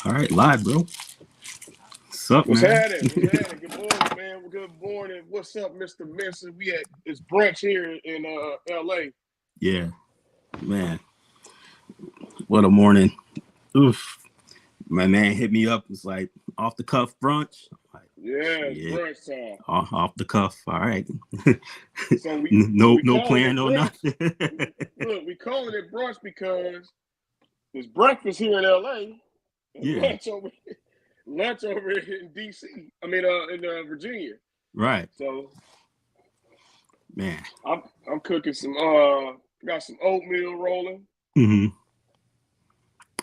All right, live, bro. What's up, What's man? happening? What's happening? Good morning, man. Well, good morning. What's up, Mr. Benson? We at it's brunch here in LA. Yeah, man. What a morning. Oof. My man hit me up. It's like off the cuff brunch. I'm like, Yeah, it's shit. brunch time. Off the cuff. All right. So we so no, we no calling plan, it no brunch. nothing. Look, we calling it brunch because there's breakfast here in LA and Yeah. lunch over in DC. I mean in Virginia. Right, So man. I'm cooking some got some oatmeal rolling. hmm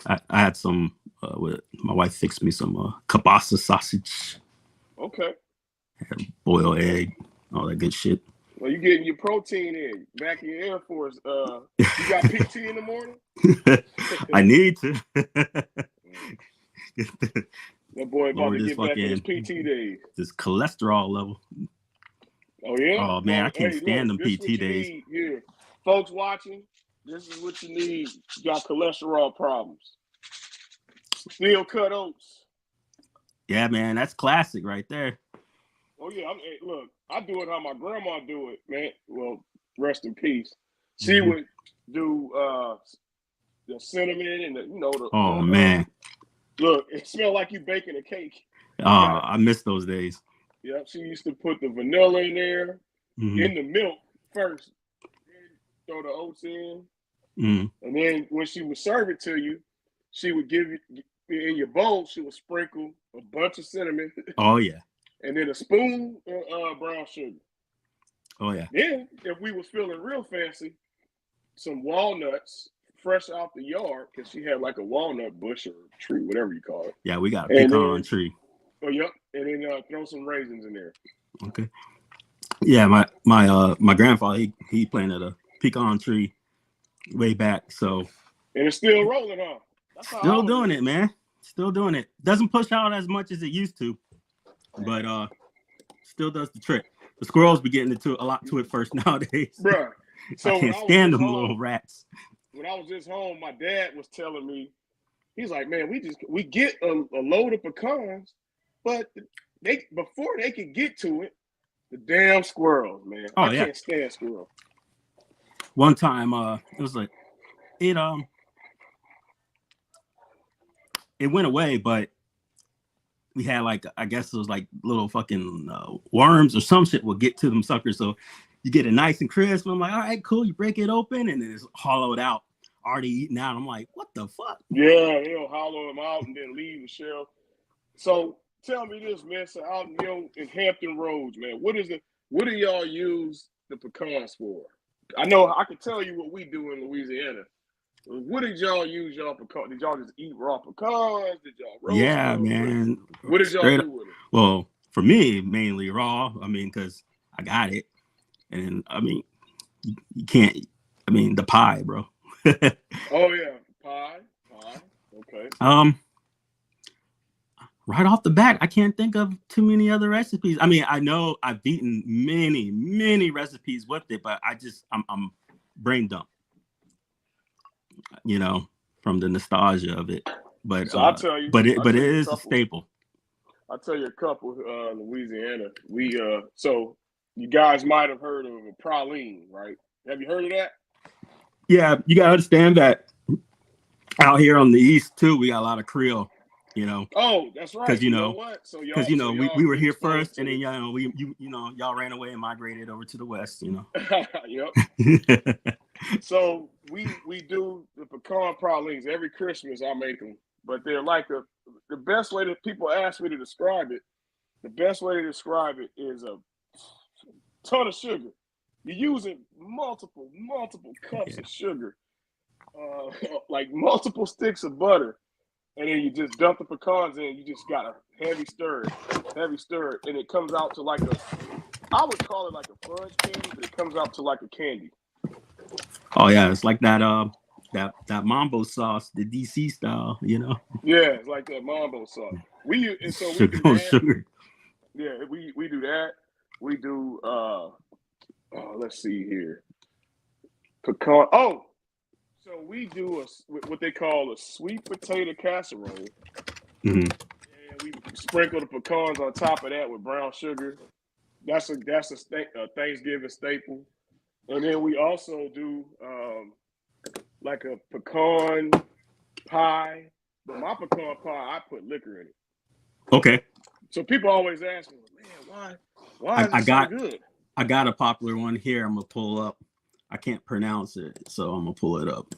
I had some. With my wife fixed me some kielbasa sausage, Okay. boiled egg, all that good shit. Well, you getting your protein in back in your Air Force. You got PT in the morning? I need to. That boy about Lower to this get back in his fucking PT days. this cholesterol level. Oh yeah. Oh man, Well, I can't hey, stand look, them this is what PT you days. need here, folks watching. This is what you need. You got cholesterol problems. Steel cut oats. Yeah, man, that's classic right there. Oh yeah. Hey, look, I do it how my grandma do it, man. Well, rest in peace. She hmm would do the cinnamon and Oh man, look. It smelled like you baking a cake. You got it. I miss those days. Yep, she used to put the vanilla in there, hmm in the milk first, then throw the oats in, hmm and then when she would serve it to you, she would give you in your bowl. She would sprinkle a bunch of cinnamon, Oh yeah, and then a spoon of brown sugar. oh yeah, Then, if we was feeling real fancy, some walnuts fresh out the yard because she had like a walnut bush or tree, whatever you call it, yeah. We got a and pecan then tree. oh yep, and then throw some raisins in there. Okay. Yeah, my grandfather he planted a pecan tree way back, so And it's still rolling, huh? That's how still old it doing is. it, man. Still doing it. Doesn't push out as much as it used to, but still does the trick. The squirrels be getting into a lot to it first nowadays. Bruh. I So can't stand them little rats. when I was just home, my dad was telling me, he's like, man, we get a load of pecans, but they before they can get to it, the damn squirrels, man. I Oh yeah. can't stand squirrels. One time, it was like it it went away, but we had like I guess it was like little fucking worms or some shit will get to them suckers. So you get it nice and crisp. And I'm like, all right, cool. You break it open and then it's hollowed out, already eaten out. I'm like, what the fuck? Yeah, they'll hollow them out and then leave the shell. So tell me this, man. So out in Hampton Roads, man, what do y'all use the pecans for? I know I can tell you what we do in Louisiana. What did y'all use y'all pecans? Did y'all just eat raw pecans? Did y'all roast Yeah, them? man. What did y'all Straight up. do with them? Well, for me, mainly raw. I mean, because I got it. And I mean, you can't, I mean, the pie, bro. Oh yeah, pie. Okay. um, right off the bat, I can't think of too many other recipes. I mean, I know I've eaten many recipes with it, but I'm brain dump, you know, from the nostalgia of it. But So but it is a staple. I'll tell you a couple. Louisiana. So you guys might have heard of a praline, right? Have you heard of that? Yeah, you gotta understand that out here on the east too, we got a lot of Creole, you know. Oh, that's right. Because You know what? we were we here exposed first, to and then y'all ran away and migrated over to the west, you know. Yep. So we do the pecan pralines every Christmas. I make them, but they're like the best way that people ask me to describe it. The best way to describe it is a ton of sugar. You're using multiple cups Yeah. of sugar, like multiple sticks of butter, and then you just dump the pecans in. You just got a heavy stir, and it comes out to like I would call it like a fudge candy, but it comes out to like a candy. Oh yeah, it's like that mambo sauce, the DC style, you know. Yeah, it's like that mambo sauce. We Sugar do on that. sugar. Yeah, we do that. We do let's see here. Pecan. So we do what they call a sweet potato casserole Mm-hmm. and we sprinkle the pecans on top of that with brown sugar. That's a Thanksgiving staple. And then we also do like a pecan pie. But my pecan pie, I put liquor in it. Okay. So people always ask me, man, why is it so good? I got a popular one here. I'm gonna pull up. I can't pronounce it, so I'm gonna pull it up.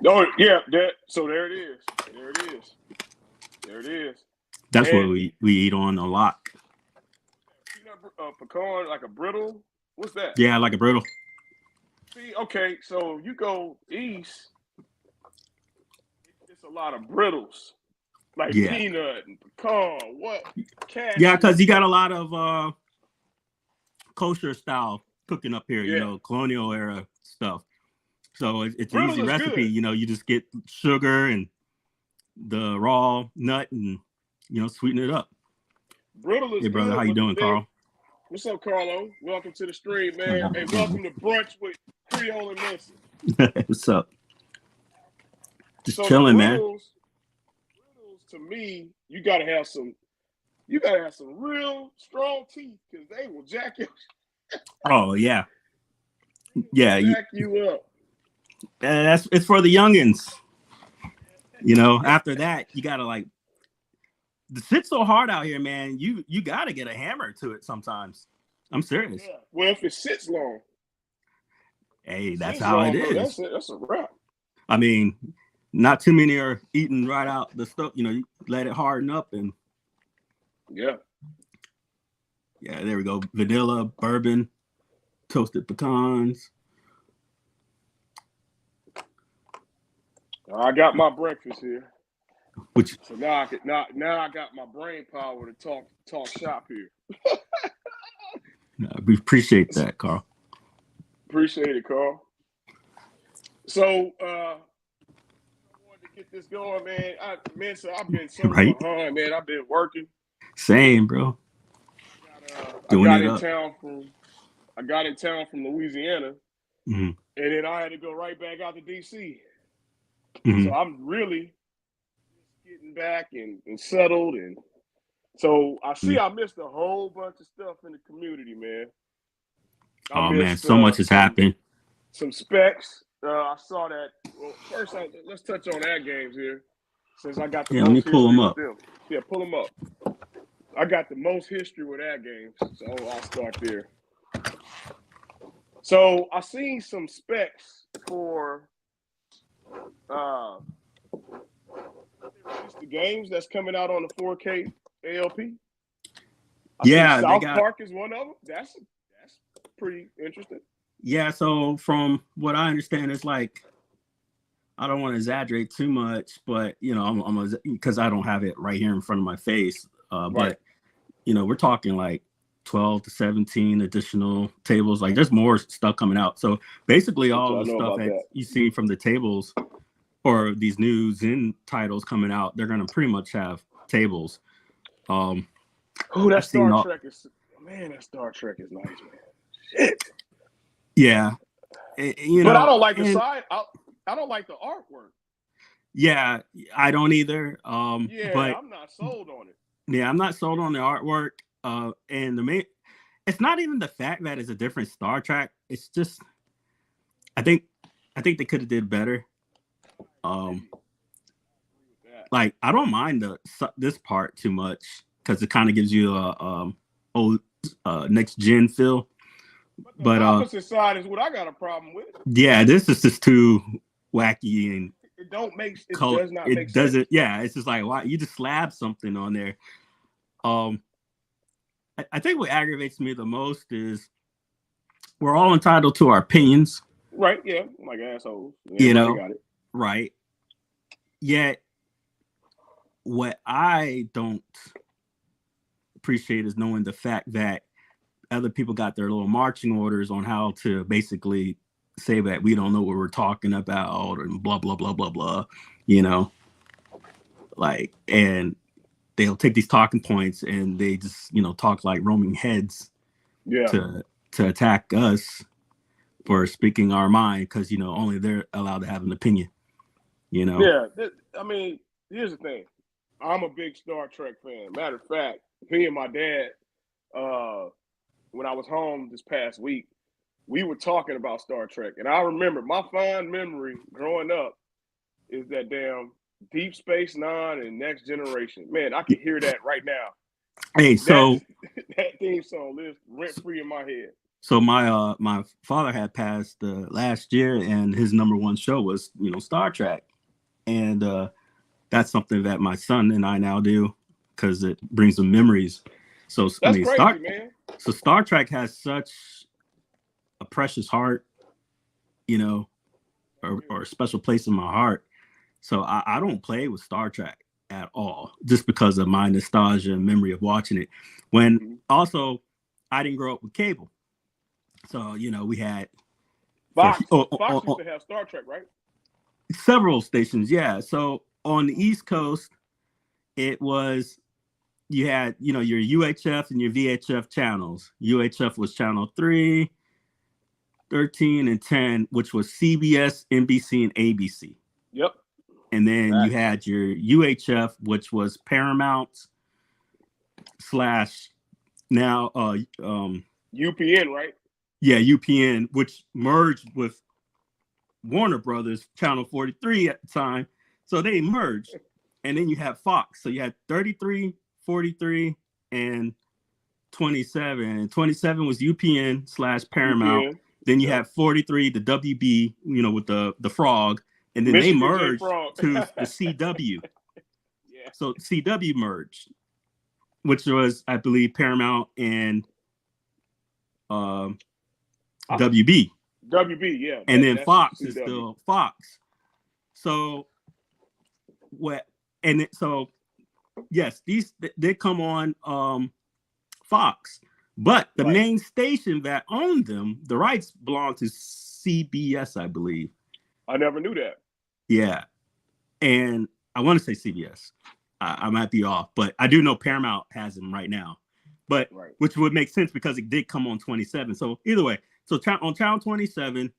Oh yeah, so there it is. There it is. There it is. That's what we eat on a lot. Peanut pecan, like a brittle. What's that? Yeah, like a brittle. See, okay, so you go east, it's a lot of brittles, like peanut and pecan. What? Cashew. Yeah, because you got a lot of kosher style cooking up here. You know, colonial era stuff. So it's an easy recipe. Good. You know, you just get sugar and the raw nut and, you know, sweeten it up. Brittle is hey, brother, good, how you doing, Carl? What's up, Carlo? Welcome to the stream, man. Hey, welcome to Brunch with Creole and Nelson. What's up? Just chilling, man. Brittles, to me, you gotta have some real strong teeth because they will jack you. Oh yeah, yeah. Jack you up. It's for the youngins. You know, after that, you gotta like. The shit's so hard out here, man. You gotta get a hammer to it sometimes. I'm serious. Yeah. Well, if it sits long. Hey, that's how it is. That's a wrap. I mean, not too many are eating right out the stuff. You know, you let it harden up and. Yeah. Yeah, there we go. Vanilla, bourbon, toasted pecans. I got my breakfast here. So now I got my brain power to talk shop here. We appreciate that, Carl. Appreciate it, Carl. So I wanted to get this going, man. I've been so behind, man. I've been working. Same, bro. I got in town from Louisiana, and then I had to go right back out to DC. Mm-hmm. So I'm really getting back and settled, and so I missed a whole bunch of stuff in the community, man. Man, so much has happened. Some specs. I saw that. Well, first, let's touch on ad games here, since I got the most let me pull them up. Yeah, pull them up. I got the most history with ad games, so I'll start there. So I seen some specs for the games that's coming out on the 4K ALP. South Park is one of them. That's pretty interesting. Yeah, so from what I understand, it's like, I don't want to exaggerate too much, but you know, because I don't have it right here in front of my face. But you know, we're talking like 12 to 17 additional tables. Like, there's more stuff coming out. So basically, all the stuff that you see from the tables or these new Zen titles coming out, they're gonna pretty much have tables. That Star Trek is nice, man. Shit. Yeah, but I don't like the side. I don't like the artwork. Yeah, I don't either. But I'm not sold on it. Yeah, I'm not sold on the artwork. And it's not even the fact that it's a different Star Trek. It's just, I think they could have did better. Like, I don't mind this part too much because it kind of gives you a old next gen feel. But the opposite side is what I got a problem with. Yeah, this is just too wacky and it does not make sense. Doesn't. Yeah, it's just like, why you just slab something on there. I think what aggravates me the most is we're all entitled to our opinions. Right, yeah, like assholes. Yeah, you know, right. Yet, what I don't appreciate is knowing the fact that other people got their little marching orders on how to basically say that we don't know what we're talking about and blah, blah, blah, blah, blah, you know, like, and they'll take these talking points and they just, you know, talk like roaming heads to attack us for speaking our mind, because only they're allowed to have an opinion. Yeah, I mean, here's the thing. I'm a big Star Trek fan. Matter of fact, me and my dad, uh, when I was home this past week, we were talking about Star Trek, and I remember my fond memory growing up is that damn Deep Space Nine and Next Generation. Man, I can hear that right now. Hey, That so that theme song lives rent free in my head. so my father had passed last year, and his number one show was Star Trek, and that's something that my son and I now do because it brings them memories. So I That's mean, crazy, man. Star Trek has such a precious heart, or a special place in my heart. So I don't play with Star Trek at all, just because of my nostalgia and memory of watching it. When also I didn't grow up with cable, so we had Fox used to have Star Trek, right? several stations. Yeah, so on the East Coast, it was you had your UHF and your VHF channels. UHF was channel 3, 13, and 10, which was CBS, NBC, and ABC. Yep. And then you had your UHF, which was Paramount / now UPN, right? Yeah, UPN, which merged with Warner Brothers Channel 43 at the time. So they merged. And then you have Fox. So you had 33, 43, and 27. And 27 was UPN / Paramount. UPN. Then you had 43, the WB, with the frog. And then Michigan they merged to the CW. Yeah. So CW merged, which was, I believe, Paramount and WB. WB, yeah. And then Fox is still Fox. So what? And so yes, these they come on Fox, but the main station that owned them, the rights belong to CBS, I believe. I never knew that. Yeah, and I want to say CBS. I might be off, but I do know Paramount has them right now. But which would make sense because it did come on 27. So either way, so on channel 27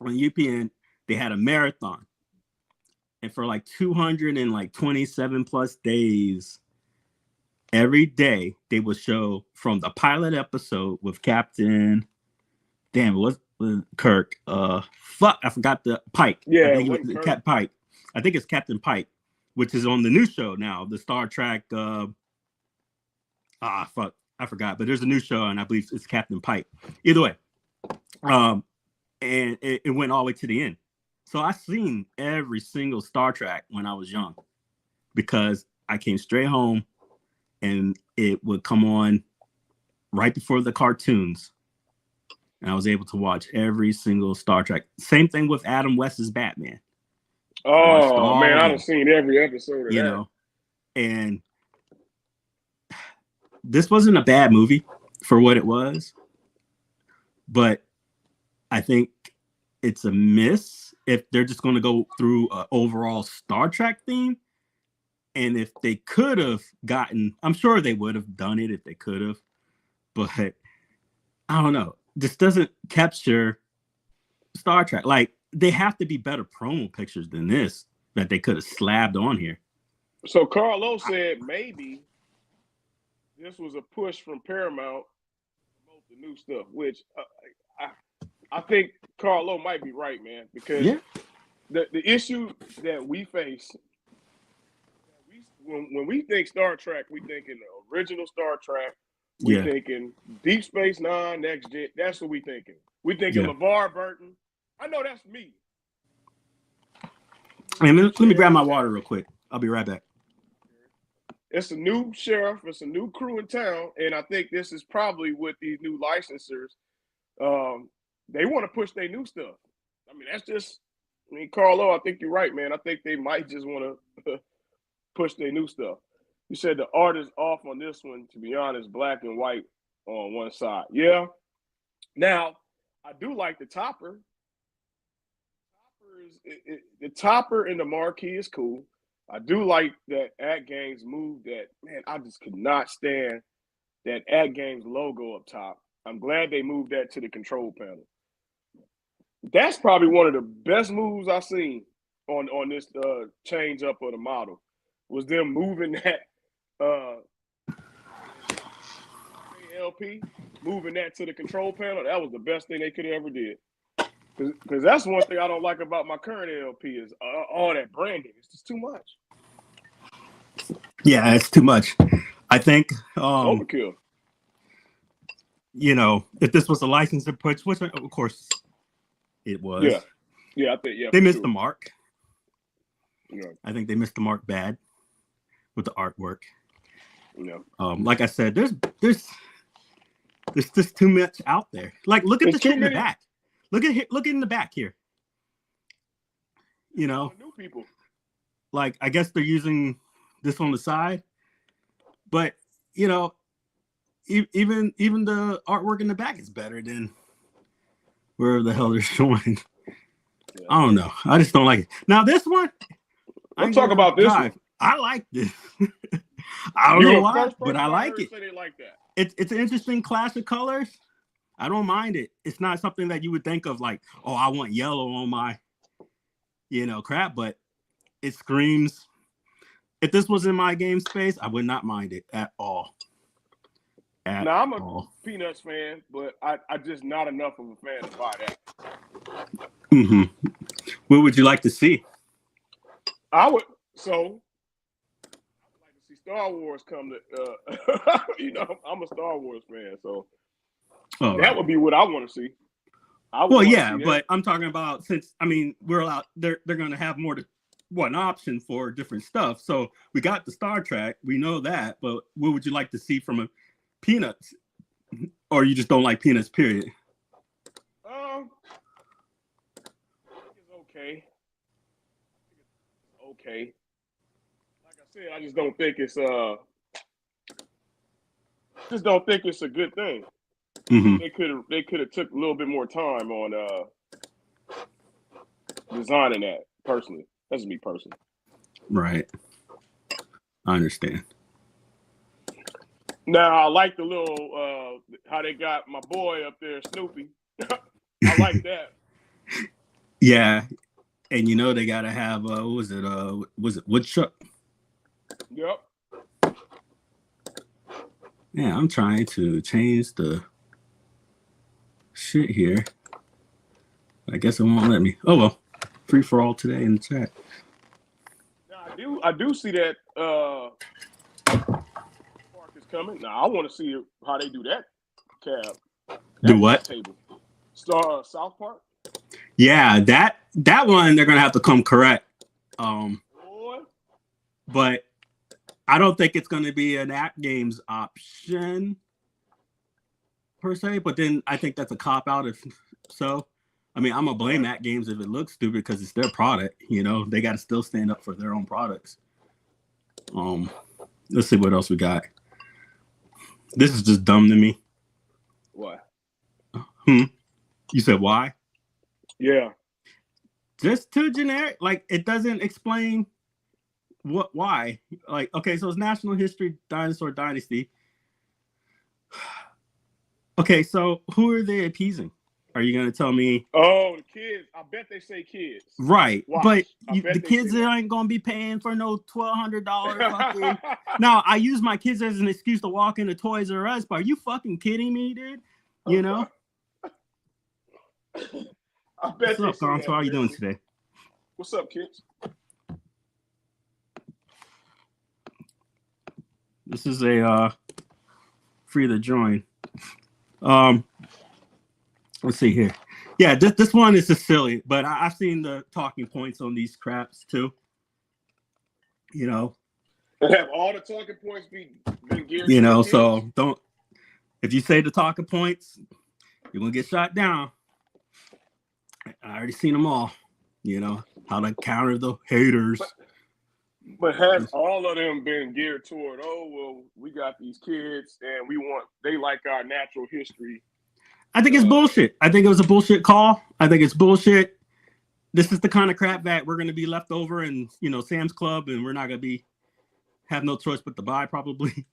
on UPN, they had a marathon, and for like 227 plus days, every day they would show from the pilot episode with Captain, damn, it was Kirk. Fuck, I forgot the Pike. Yeah, I think it was Captain Pike. I think it's Captain Pike, which is on the new show now, the Star Trek. Fuck, I forgot. But there's a new show, and I believe it's Captain Pike. Either way, and it went all the way to the end. So I seen every single Star Trek when I was young, because I came straight home, and it would come on right before the cartoons, and I was able to watch every single Star Trek. Same thing with Adam West's Batman. Oh man, I've seen every episode of that. And this wasn't a bad movie for what it was, but I think it's a miss if they're just going to go through an overall Star Trek theme. And if they could have gotten, I'm sure they would have done it if they could have, but I don't know. This doesn't capture Star Trek. Like, they have to be better promo pictures than this that they could have slabbed on here. So Carlo said maybe this was a push from Paramount to promote the new stuff, which I think Carlo might be right, man, because the issue that we face, when we think Star Trek, we thinking the original Star Trek. We thinking Deep Space Nine, Next Gen. That's what we thinking. We thinking LeVar Burton. I know that's me. And let me grab my water real quick. I'll be right back. It's a new sheriff. It's a new crew in town, and I think this is probably with these new licensors. They want to push their new stuff. I mean, that's just. I mean, Carlo, I think you're right, man. I think they might just want to push their new stuff. You said the art is off on this one. To be honest, black and white on one side. Yeah. Now, I do like the topper. The topper and the marquee is cool. I do like that At Games move that, man, I just could not stand that At Games logo up top. I'm glad they moved that to the control panel. That's probably one of the best moves I've seen on this change up of the model. Was them moving that LP, moving that to the control panel. That was the best thing they could have ever did. Because that's one thing I don't like about my current LP is all that branding. It's just too much. Yeah, it's too much. I think overkill. You know, if this was a license approach, which of course it was. Yeah, I think they missed the mark. Yeah. I think they missed the mark bad with the artwork. Yeah. Like I said, there's just too much out there. Like, look at the shit in the back. Look in the back here. You know, new people. Like, I guess they're using this on the side, but you know, even the artwork in the back is better than wherever the hell they're showing. Yeah. I don't know. I just don't like it. Now this one, let's talk about this one. I like this. I don't know why, but I like it. Say they like that. It's an interesting clash of colors. I don't mind it. It's not something that you would think of like, oh, I want yellow on my, crap, but it screams. If this was in my game space, I would not mind it at all. Now, I'm a Peanuts fan, but I just not enough of a fan to buy that. Mm-hmm. What would you like to see? I would like to see Star Wars come to, I'm a Star Wars fan, so that would be what I want to see. But I'm talking about we're allowed, they're going to have more than one option for different stuff. So we got the Star Trek, we know that, but what would you like to see from a Peanuts? Or you just don't like Peanuts, period? It's okay. Okay. Like I said, I just don't think it's a good thing. Mm-hmm. They could have took a little bit more time on designing that. Personally, that's me personally. Right. I understand. Now I like the little how they got my boy up there, Snoopy. I like that. Yeah, and they gotta have was it Woodchuck? Yep. Yeah, I'm trying to change the shit here. I guess it won't let me. Oh well, free for all today in the chat. Now, I do see that park is coming. Now I want to see how they do that cab. Do what? Table. South Park. Yeah, that one they're gonna have to come correct. But I don't think it's gonna be an app games option per se. But then I think that's a cop out if so. I mean, I'm gonna blame Act Games if it looks stupid because it's their product. They got to still stand up for their own products. Let's see what else we got. This is just dumb to me. Why? You said why? Yeah. Just too generic. Like, it doesn't explain why. Like, okay, so it's National History Dinosaur Dynasty. Okay, so who are they appeasing? Are you going to tell me? Oh, the kids. I bet they say kids. Right. Watch. But the kids ain't going to be paying for no $1,200 fucking. Now, I use my kids as an excuse to walk into Toys R Us, but are you fucking kidding me, dude? I bet. What's up, Tom? How are you doing today? What's up, kids? This is a free to join. Let's see here. Yeah, this one is just silly, but I've seen the talking points on these craps too. Have all the talking points been geared? So don't. If you say the talking points, you're gonna get shot down. I already seen them all. How to counter the haters. But has all of them been geared toward? Oh well, we got these kids, and they like our natural history. I think it's bullshit. I think it was a bullshit call. I think it's bullshit. This is the kind of crap that we're going to be left over in, Sam's Club, and we're not going to have no choice but to buy probably.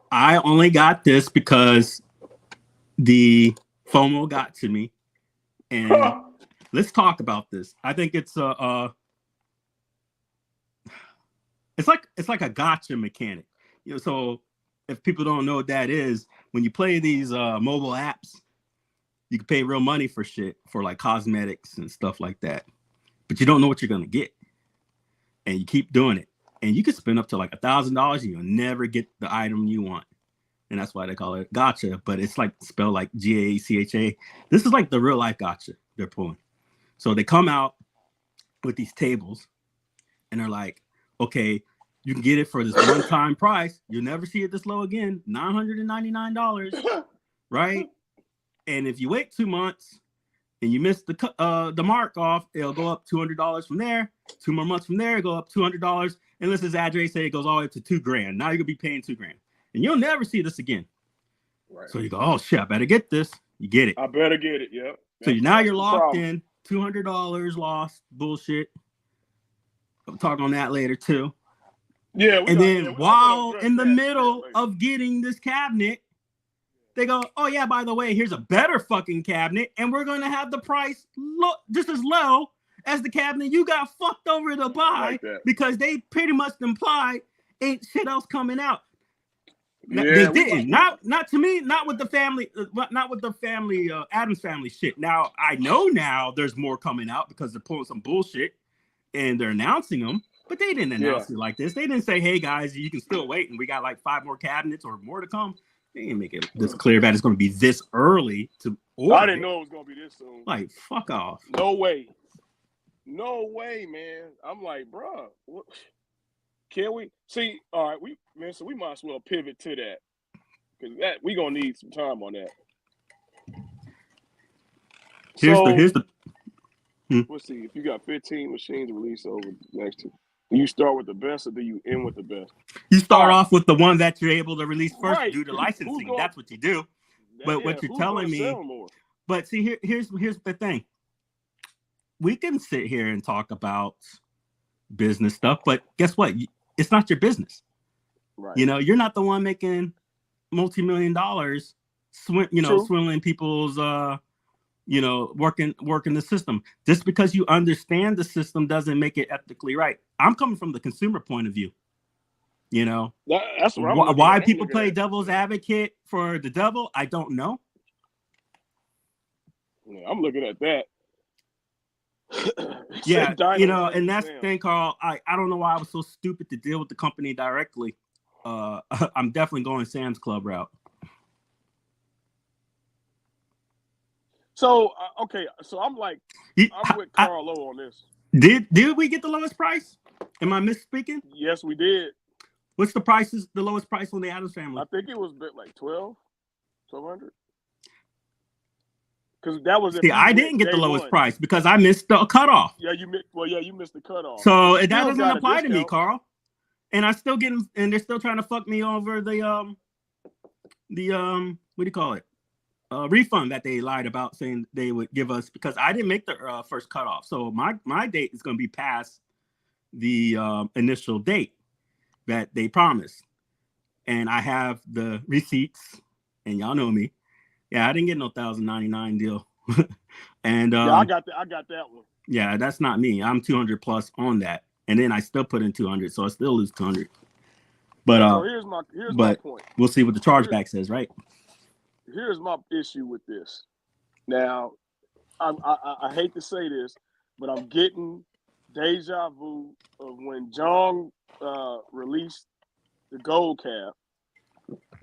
I only got this because the FOMO got to me, and let's talk about this. I think it's it's like a gotcha mechanic. So if people don't know what that is, when you play these mobile apps, you can pay real money for shit, for like cosmetics and stuff like that, but you don't know what you're gonna get, and you keep doing it, and you can spend up to like $1,000 and you'll never get the item you want, and that's why they call it gotcha. But it's like spelled like GACHA. This is like the real life gotcha they're pulling. So they come out with these tables, and they're like, okay, you can get it for this one-time price. You'll never see it this low again, $999, right? And if you wait 2 months and you miss the mark off, it'll go up $200 from there. 2 more months from there, it'll go up $200. And let's exaggerate, say it goes all the way to $2,000. Now you're gonna be paying $2,000, and you'll never see this again. Right. So you go, oh shit, I better get this. You get it. I better get it. Yep. So now you're locked in. $200 lost. Bullshit. I'll talk on that later too. Yeah. And then while in the middle of getting this cabinet, they go, oh yeah, by the way, here's a better fucking cabinet, and we're gonna have the price just as low as the cabinet you got fucked over to buy, because they pretty much implied ain't shit else coming out. Yeah, they didn't. Not to me. Not with the family. Not with the family. Adams family shit. Now I know now there's more coming out because they're pulling some bullshit and they're announcing them. But they didn't announce it like this. They didn't say, "Hey guys, you can still wait, and we got like 5 more cabinets or more to come." They didn't make it this clear that it's going to be this early to order. I didn't know it was going to be this soon. Like, fuck off. No way, man. I'm like, bro, what? Can we see? All right, so we might as well pivot to that, because we gonna need some time on that. Here's the. Let's see. If you got 15 machines released over next to, do you start with the best or do you end with the best? You start off with the one that you're able to release first, due to licensing. That's what you do. But what you're telling me. But see, here's the thing. We can sit here and talk about business stuff, but guess what? It's not your business. Right. You're not the one making multi-million dollars, swindling people's, working the system. Just because you understand the system doesn't make it ethically right. I'm coming from the consumer point of view. That's why people play devil's advocate for the devil. I don't know. Yeah, I'm looking at that. Yeah, and that's the thing, Carl. I don't know why I was so stupid to deal with the company directly. I'm definitely going Sam's Club route. So so I'm with Carl O on this. Did we get the lowest price? Am I misspeaking? Yes, we did. What's the lowest price on the Addams family? I think it was like 1,200. Because that was. See, I didn't get the lowest price because I missed the cutoff. Yeah, you missed the cutoff. So that doesn't apply to me, Carl. And I still get them, and they're still trying to fuck me over the what do you call it? Refund that they lied about, saying they would give us, because I didn't make the first cutoff. So my date is going to be past the initial date that they promised, and I have the receipts, and y'all know me. Yeah, I didn't get no $1,099 deal. And I got that one. Yeah, that's not me. I'm 200 plus on that, and then I still put in 200, so I still lose 200. But so here's my point. We'll see what the chargeback says, right? Here's my issue with this. Now, I hate to say this, but I'm getting deja vu of when John released the gold cap.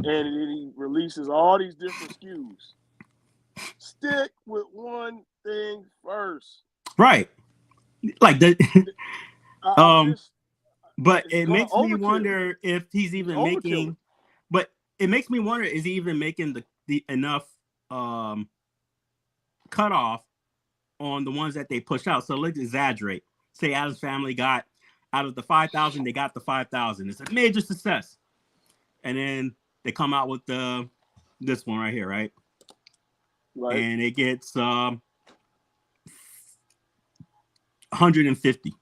And he releases all these different SKUs. Stick with one thing first. Right. Like that. But it makes me wonder if he's even making. But it makes me wonder, is he even making the enough cutoff on the ones that they push out? So let's exaggerate. Say Addams family got, out of the 5,000, they got the 5,000. It's a major success. And then they come out with this one right here, right? Right. And it gets 150.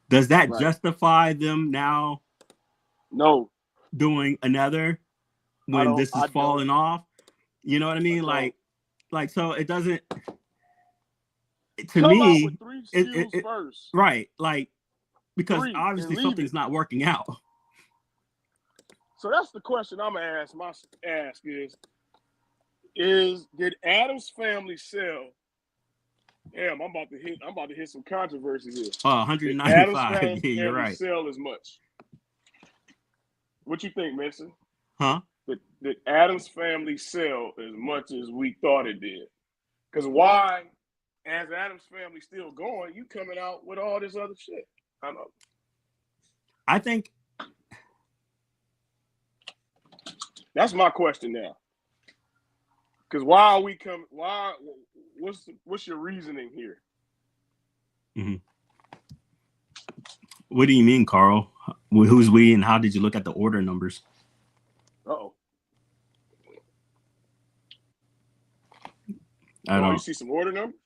Does that justify them now? No. Doing another when this is falling off? You know what I mean? Okay. Like so it doesn't. To Come out with me, 3 it, SKUs it first. right, like because 3 and obviously leave it. something's not working out. So that's the question I'm gonna ask is did Adam's family sell? Damn, I'm about to hit some controversy here. Did Adam's 195. Yeah, you're family right. sell as much? What you think, Mason? Huh? Did Adam's family sell as much as we thought it did? Because why, as Adam's family still going, you coming out with all this other shit? I know. I think That's my question now. Because why are we coming? Why? What's your reasoning here? Mm-hmm. What do you mean, Carl? Who's we, and how did you look at the order numbers? Uh-oh. I don't. You see some order numbers?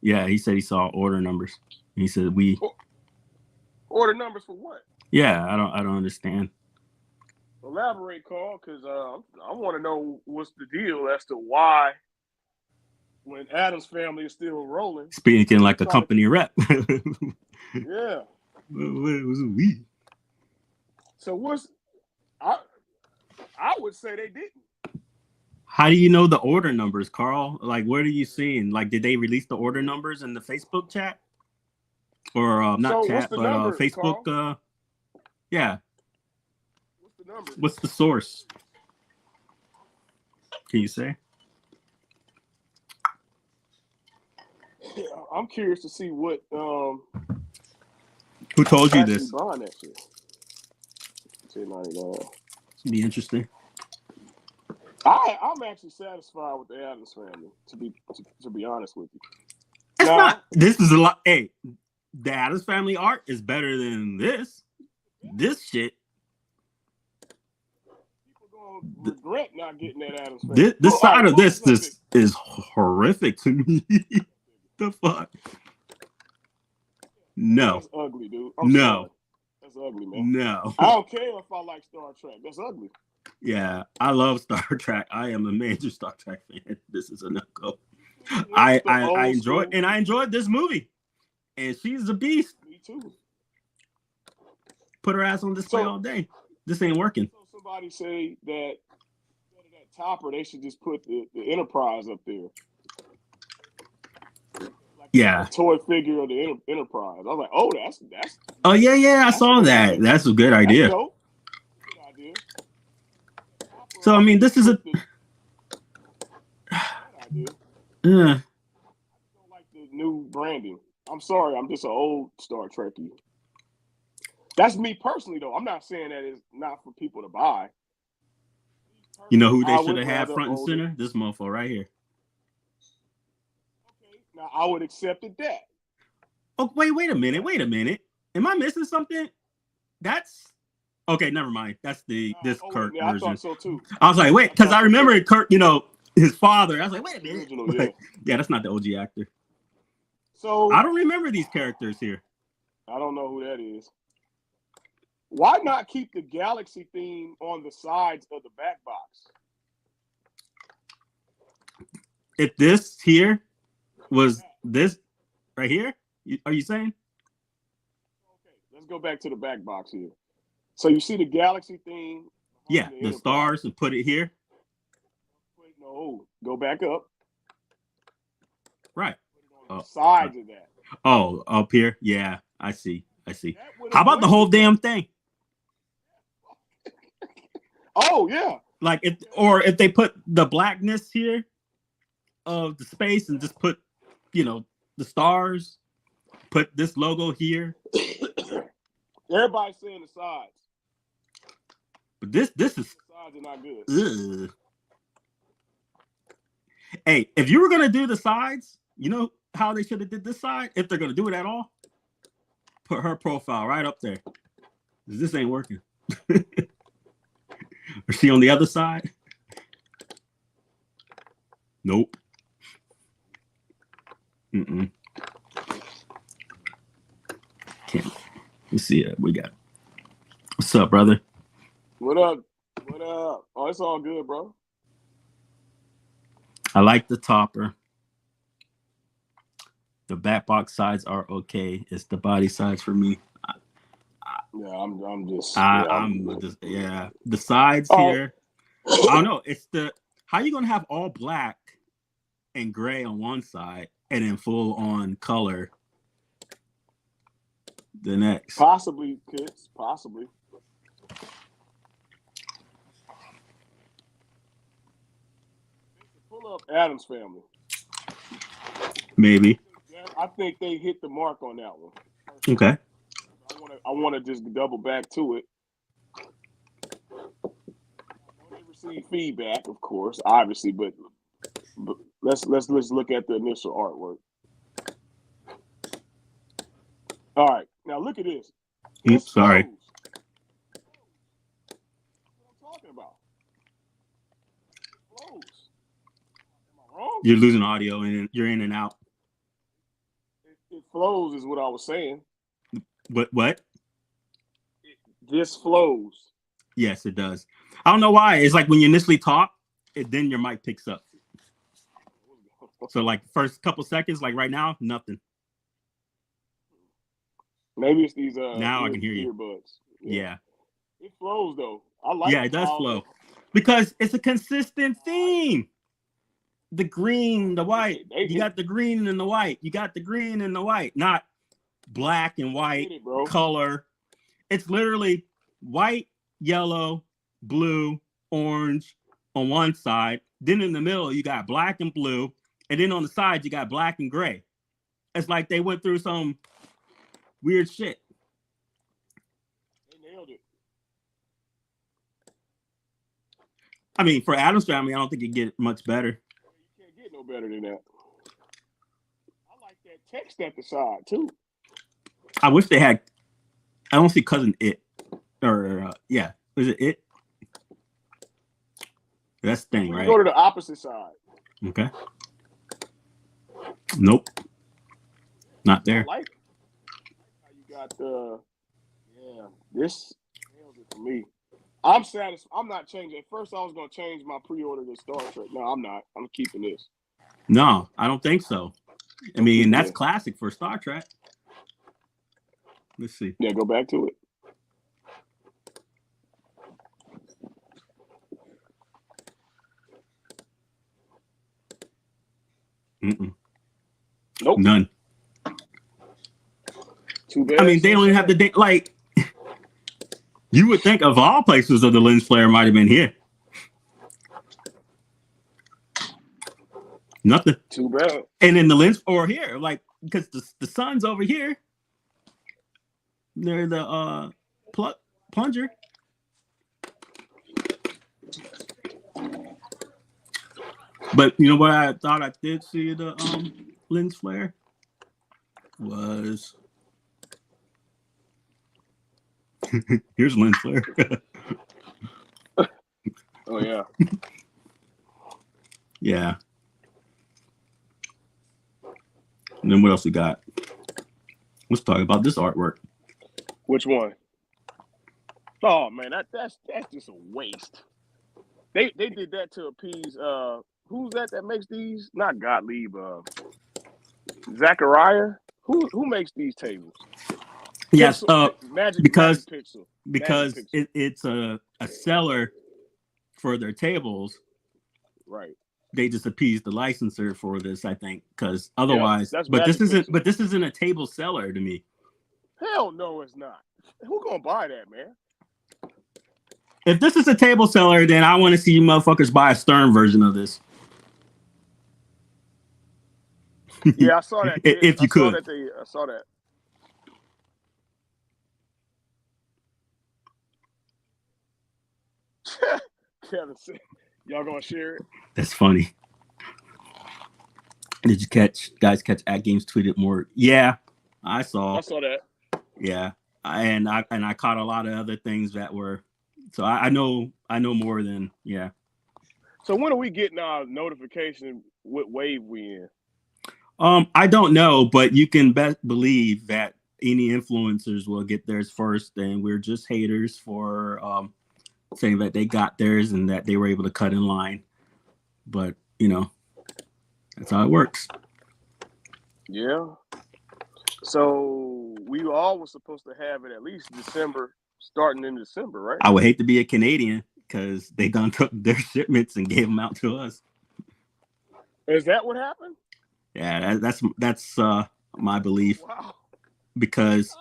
Yeah, he said he saw order numbers. He said we. Order numbers for what? Yeah, I don't understand. Elaborate, Carl, because I want to know what's the deal as to why, when Adam's family is still rolling, Speaking like a company rep. Yeah. What was we? So I would say they didn't. How do you know the order numbers, Carl? Like, what are you seeing? Like, did they release the order numbers in the Facebook chat? Or not So chat, but number, Facebook. Carl? Yeah. What's the number? What's the source? Can you say? Yeah, I'm curious to see what. Who told you this? Buying that shit. $10.99. It'd be interesting. I'm actually satisfied with the Adams family. To be honest with you. It's not. This is a lot. Hey, the Adams family art is better than this. This shit. People gonna regret not getting that Adams family. This side of this is horrific to me. The fuck? No. That's ugly, dude. No. That's ugly, man. No. I don't care if I like Star Trek. That's ugly. Yeah, I love Star Trek. I am a major Star Trek fan. This is a no-go. I enjoyed this movie. And she's a beast. Me too. Put her ass on display all day. This ain't working. So somebody say that topper, they should just put the Enterprise up there. Like a toy figure of the Enterprise. I was like, oh, that's. Oh yeah, I saw that. That's a good idea. Good idea. So I mean, this is a. I don't like the new branding. I'm sorry, I'm just an old Star Trekkie. That's me personally, though. I'm not saying that it's not for people to buy. You know who they should have had front and center? This motherfucker right here. Okay, now I would accept that. Oh, wait a minute. Am I missing something? That's okay. Never mind. That's this Kirk version. I thought so too. I was like, wait, because I remember Kirk. His father. I was like, wait a minute. Original, yeah, that's not the OG actor. So I don't remember these characters here. I don't know who that is. Why not keep the galaxy theme on the sides of the back box? If this here was this right here, are you saying? Okay, let's go back to the back box here. So you see the galaxy theme? Yeah, the stars, and put it here. No, go back up. Right. Sides of that. Oh, up here? Yeah, I see. How about the whole damn thing? Oh, yeah. Like if they put the blackness here of the space and just put, the stars, put this logo here. Everybody's saying the sides. But this is the sides are not good. Ugh. Hey, if you were gonna do the sides, you know how they should have did this side? If they're gonna do it at all, put her profile right up there. This ain't working. Is she on the other side? Nope. Can't. Let's see it. We got. What's up, brother? What up? Oh, it's all good, bro. I like the topper. The back box sides are okay. It's the body sides for me. Yeah, I'm just. I'm just The sides Oh, here. I don't know. It's the how you gonna have all black and gray on one side and then full on color the next. possibly, kids, possibly. Pull up Adams Family. Maybe. I think they hit the mark on that one. Okay. I want to just double back to it. They receive feedback, of course, obviously, but let's look at the initial artwork. All right, now look at this. Oops, sorry. Flows. What I'm talking about. It flows. Am I wrong? You're losing audio and you're in and out. It flows is what I was saying. What? This flows. Yes, it does. I don't know why. It's like when you initially talk, then your mic picks up. So like first couple seconds, like right now, nothing. Maybe it's these now I can hear you. earbuds. Yeah. It flows though. I like. Yeah, it does flow because it's a consistent theme. The green, the white. You got the green and the white. You got the green and the white, not black and white color. It's literally white, yellow, blue, orange on one side. Then in the middle, you got black and blue. And then on the side, you got black and gray. It's like they went through some weird shit. They nailed it. I mean, for Adams Family, I don't think you get much better. You can't get no better than that. I like that text at the side, too. I wish they had... I don't see Cousin It. Or, yeah. Is it It? That's the thing, right? Go to the opposite side. Okay. Nope. Not there. I like how you got the... Yeah, this nails it for me. I'm satisfied. I'm not changing. At first, I was going to change my pre-order to Star Trek. No, I'm not. I'm keeping this. No, I don't think so. I mean, that's classic for Star Trek. Let's see. Yeah, go back to it. Nope. None. Too bad. I mean, they don't even have the like. You would think of all places that the lens flare might have been here. Nothing. Too bad. And then the lens or here, like because the sun's over here. They're the plunger. But you know what I thought I did see the lens flare was here's lens flare. Oh yeah. Yeah. And then what else we got? Let's talk about this artwork. Which one? Oh man, that's just a waste. They did that to appease who's that makes these? Not Gottlieb, Zachariah. Who makes these tables? Yes, Magic because Pixel. It's a seller for their tables. Right. They just appease the licensor for this, I think, because otherwise, yeah, this isn't a table seller to me. Hell no, it's not. Who gonna buy that, man? If this is a table seller, then I want to see you motherfuckers buy a Stern version of this. Yeah, I saw that. If you could. I saw that. Kevin said, y'all gonna share it? That's funny. Did you guys catch At Games tweeted more? Yeah, I saw that. Yeah, and I caught a lot of other things that were. So I know more than yeah. So when are we getting our notification what wave we in? I don't know, but you can best believe that any influencers will get theirs first, and we're just haters for saying that they got theirs and that they were able to cut in line. But you know, That's how it works. Yeah. So we all were supposed to have it at least December, starting in December, right? I would hate to be a Canadian because they done took their shipments and gave them out to us. Is that what happened? Yeah, that's my belief. Wow. Because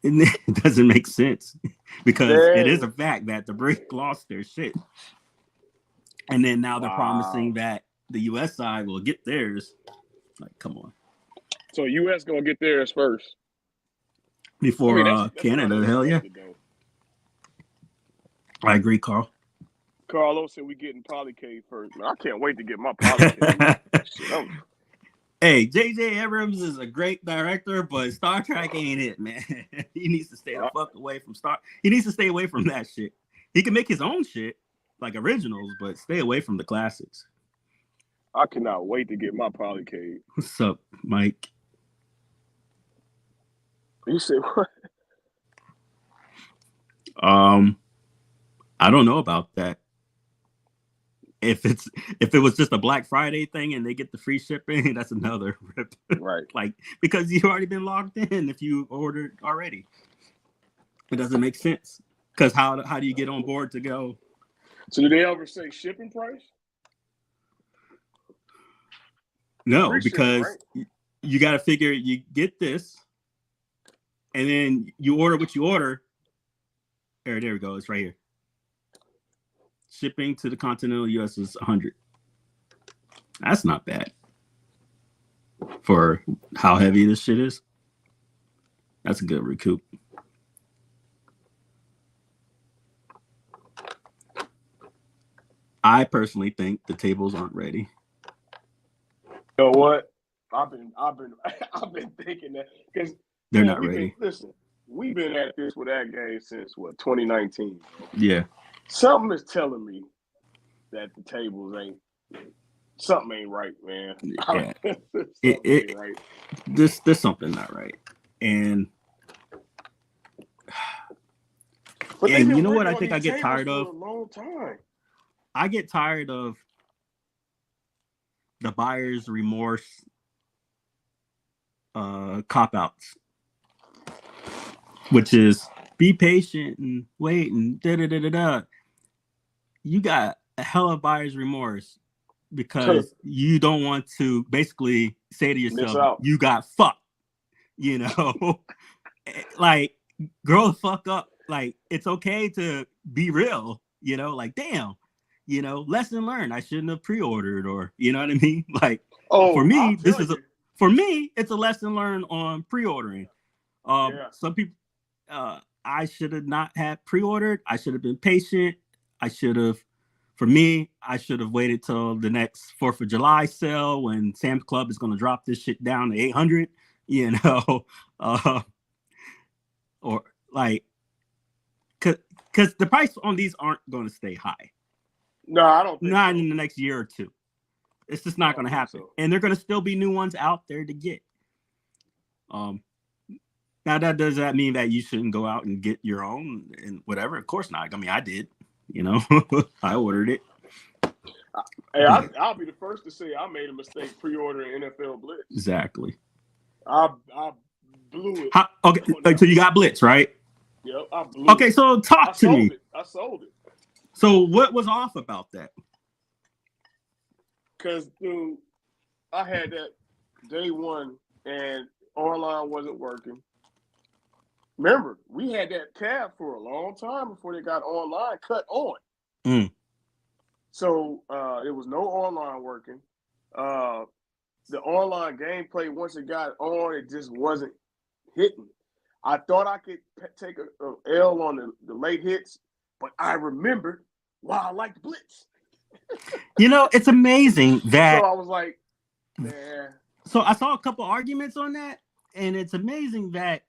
it doesn't make sense. Because it is a fact that the British lost their shit. And then now they're promising that the U.S. side will get theirs. Like, come on. So U.S. gonna get theirs first before that's Canada. Hell yeah. I agree, Carl. Carlos said we getting Polycade first. Man, I can't wait to get my Polycade. Hey, J.J. Abrams is a great director, but Star Trek ain't it, man. He needs to stay the fuck away from He needs to stay away from that shit. He can make his own shit, like originals, but stay away from the classics. I cannot wait to get my Polycade. What's up, Mike? You said what? I don't know about that. If it was just a Black Friday thing and they get the free shipping, that's another rip. Right. Like, because you've already been logged in if you ordered already. It doesn't make sense. Because how do you get on board to go? So do they ever say shipping price? No, free because shipping, right? You got to figure you get this and then you order what you order. There we go. It's right here. Shipping to the continental U.S. is $100. That's not bad for how heavy this shit is. That's a good recoup. I personally think the tables aren't ready. You know what? I've been thinking that because they're not ready. Listen, we've been at this with that game since 2019. Yeah. Something is telling me that the tables something ain't right, man. Yeah. Right. There's something not right. And you know what I think I get tired of? For a long time. I get tired of the buyer's remorse cop-outs, which is be patient and wait and da-da-da-da-da. You got a hell of buyer's remorse because you don't want to basically say to yourself, you got fucked, you know? Like, grow the fuck up. Like, it's okay to be real, you know? Like, damn, you know, lesson learned. I shouldn't have pre-ordered or, you know what I mean? Like, for me, it's a lesson learned on pre-ordering. Some people, I should have not had pre-ordered. I should have been patient. I should have waited till the next 4th of July sale when Sam's Club is going to drop this shit down to 800, you know, or like, because the price on these aren't going to stay high. No, I don't think not in the next year or two. It's just not going to happen. So. And there are going to still be new ones out there to get. Now, does that mean that you shouldn't go out and get your own and whatever? Of course not. I mean, I did. You know, I ordered it. Hey, I'll be the first to say I made a mistake pre-ordering NFL Blitz. Exactly. I blew it. Okay, so you got Blitz, right? Yep, I blew it. Okay, so talk to me. I sold it. So what was off about that? Because, dude, I had that day one and online wasn't working. Remember, we had that tab for a long time before they got online cut on. So it was no online working. The online gameplay, once it got on, it just wasn't hitting. I thought I could take a L on the late hits, but I remembered why I liked Blitz. You know, it's amazing that. So I was like, man. So I saw a couple arguments on that, and it's amazing that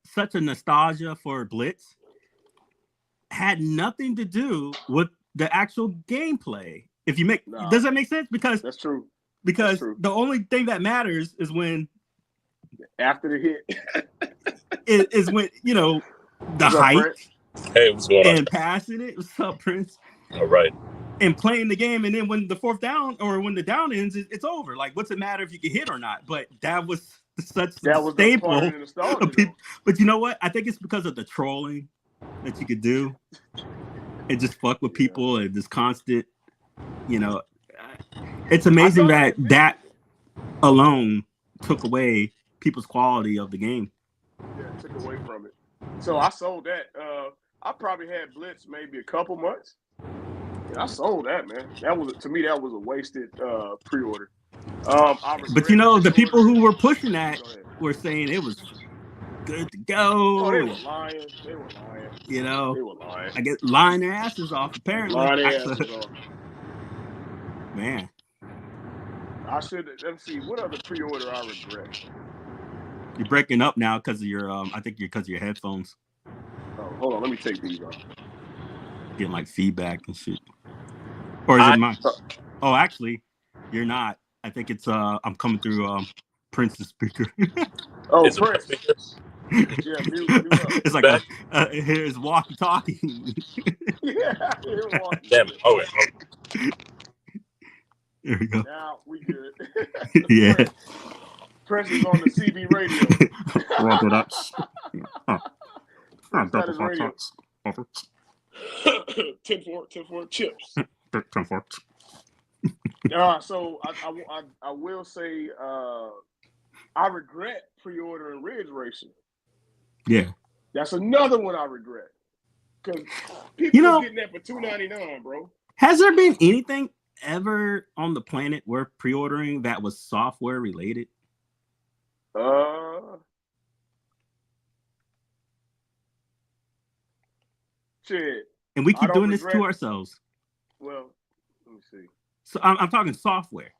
such a nostalgia for Blitz had nothing to do with the actual gameplay. Does that make sense? Because that's true. Because the only thing that matters is when after the hit is when, you know, the height. Hey, what's going on? And passing it. What's up, Prince? All right. and playing the game, and then when the fourth down or when the down ends, it's over. Like, what's it matter if you get hit or not? But that was such a That was the part of staple the nostalgia, of people. But you know what? I think it's because of the trolling that you could do and just fuck with people and this constant, you know. It's amazing that alone took away people's quality of the game. Yeah, it took away from it. So I sold that. I probably had Blitz maybe a couple months. And I sold that, man. That was, to me, that was a wasted pre-order. But you know, the people who were pushing that were saying it was good to go. Oh, they were lying. They were lying. You know, they were lying. I guess lying their asses off. Apparently, lying their asses off. Man, I should. Let's see. What other pre-order I regret? You're breaking up now because of your. I think you're because of your headphones. Oh, hold on. Let me take these off. Getting like feedback and shit. Or is it mine? Oh, actually, you're not. I think it's. I'm coming through Prince's speaker. Oh, Prince. Yeah, mute it's like here's walkie-talkie. Yeah, walkie. Damn it. Oh, wait. There we go. Now we good. Yeah. Prince is on the CB radio. That is radio. 10-4 chips. 10-4. So I will say I regret pre-ordering Ridge Racing. Yeah. That's another one I regret. Because people are getting that for $2.99, bro. Has there been anything ever on the planet worth pre-ordering that was software related? Shit. And we keep doing this to ourselves. Well, let me see. So I'm talking software.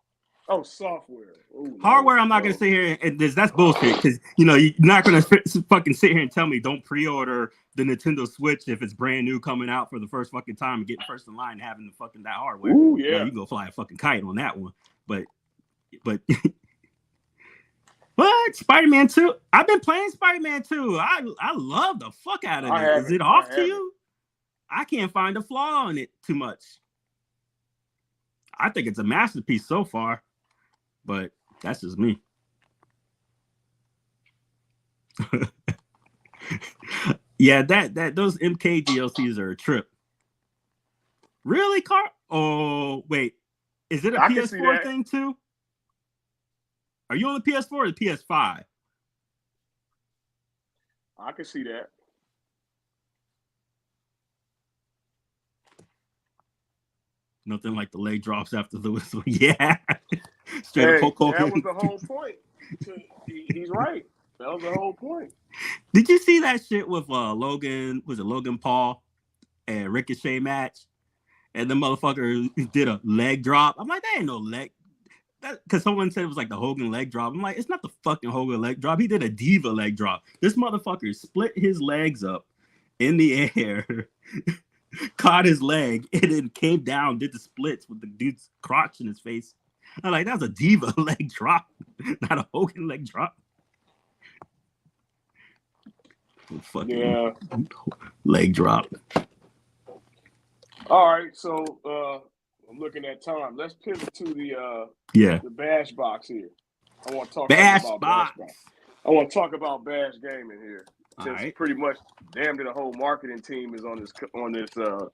Oh, software. Ooh, hardware, I'm not going to sit here and that's bullshit because, you know, you're not going to fucking sit here and tell me don't pre-order the Nintendo Switch if it's brand new coming out for the first fucking time and getting first in line and having the fucking that hardware. Ooh, yeah. You know, you go fly a fucking kite on that one. But what? Spider-Man 2? I've been playing Spider-Man 2. I love the fuck out of it. Is it off to you? I can't find a flaw in it too much. I think it's a masterpiece so far. But that's just me. Yeah, that those MK DLCs are a trip. Really, Carl? Oh, wait. Is it a PS4 thing too? Are you on the PS4 or the PS5? I can see that. Nothing like the leg drops after the whistle. Yeah. Straight up that was the whole point. He's right. That was the whole point. Did you see that shit with Logan? Was it Logan Paul and Ricochet match? And the motherfucker did a leg drop. I'm like, that ain't no leg. Because someone said it was like the Hogan leg drop. I'm like, it's not the fucking Hogan leg drop. He did a Diva leg drop. This motherfucker split his legs up in the air, caught his leg, and then came down, did the splits with the dude's crotch in his face. I'm like, that's a Diva leg drop, not a Hogan leg drop. Fucking leg drop. All right, so I'm looking at time. Let's pivot to the Bash Box here. I want to talk about Bash Box. I want to talk about Bash Gaming here. Because pretty much damn near the whole marketing team is on this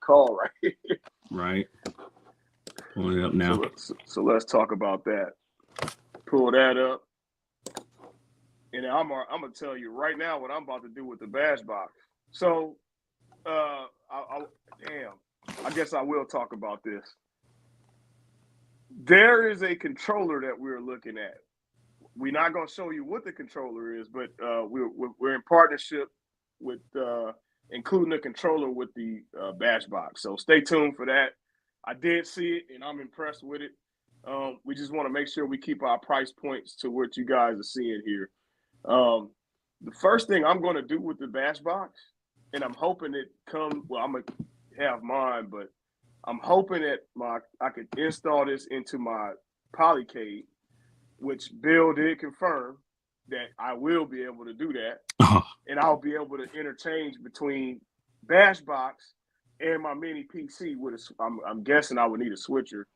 call right here. Right. Pulling it up now. So let's talk about that. Pull that up. And I'm gonna tell you right now what I'm about to do with the Bash Box. So I guess I will talk about this. There is a controller that we're looking at. We're not going to show you what the controller is, but we're in partnership with including the controller with the Bash Box. So stay tuned for that. I did see it, and I'm impressed with it. We just want to make sure we keep our price points to what you guys are seeing here. The first thing I'm going to do with the Bash Box, and I'm hoping it comes. Well, I'm gonna have mine, but I'm hoping that I could install this into my Polycade, which Bill did confirm that I will be able to do that. And I'll be able to interchange between Bash Box and my mini PC with a. I'm guessing I would need a switcher.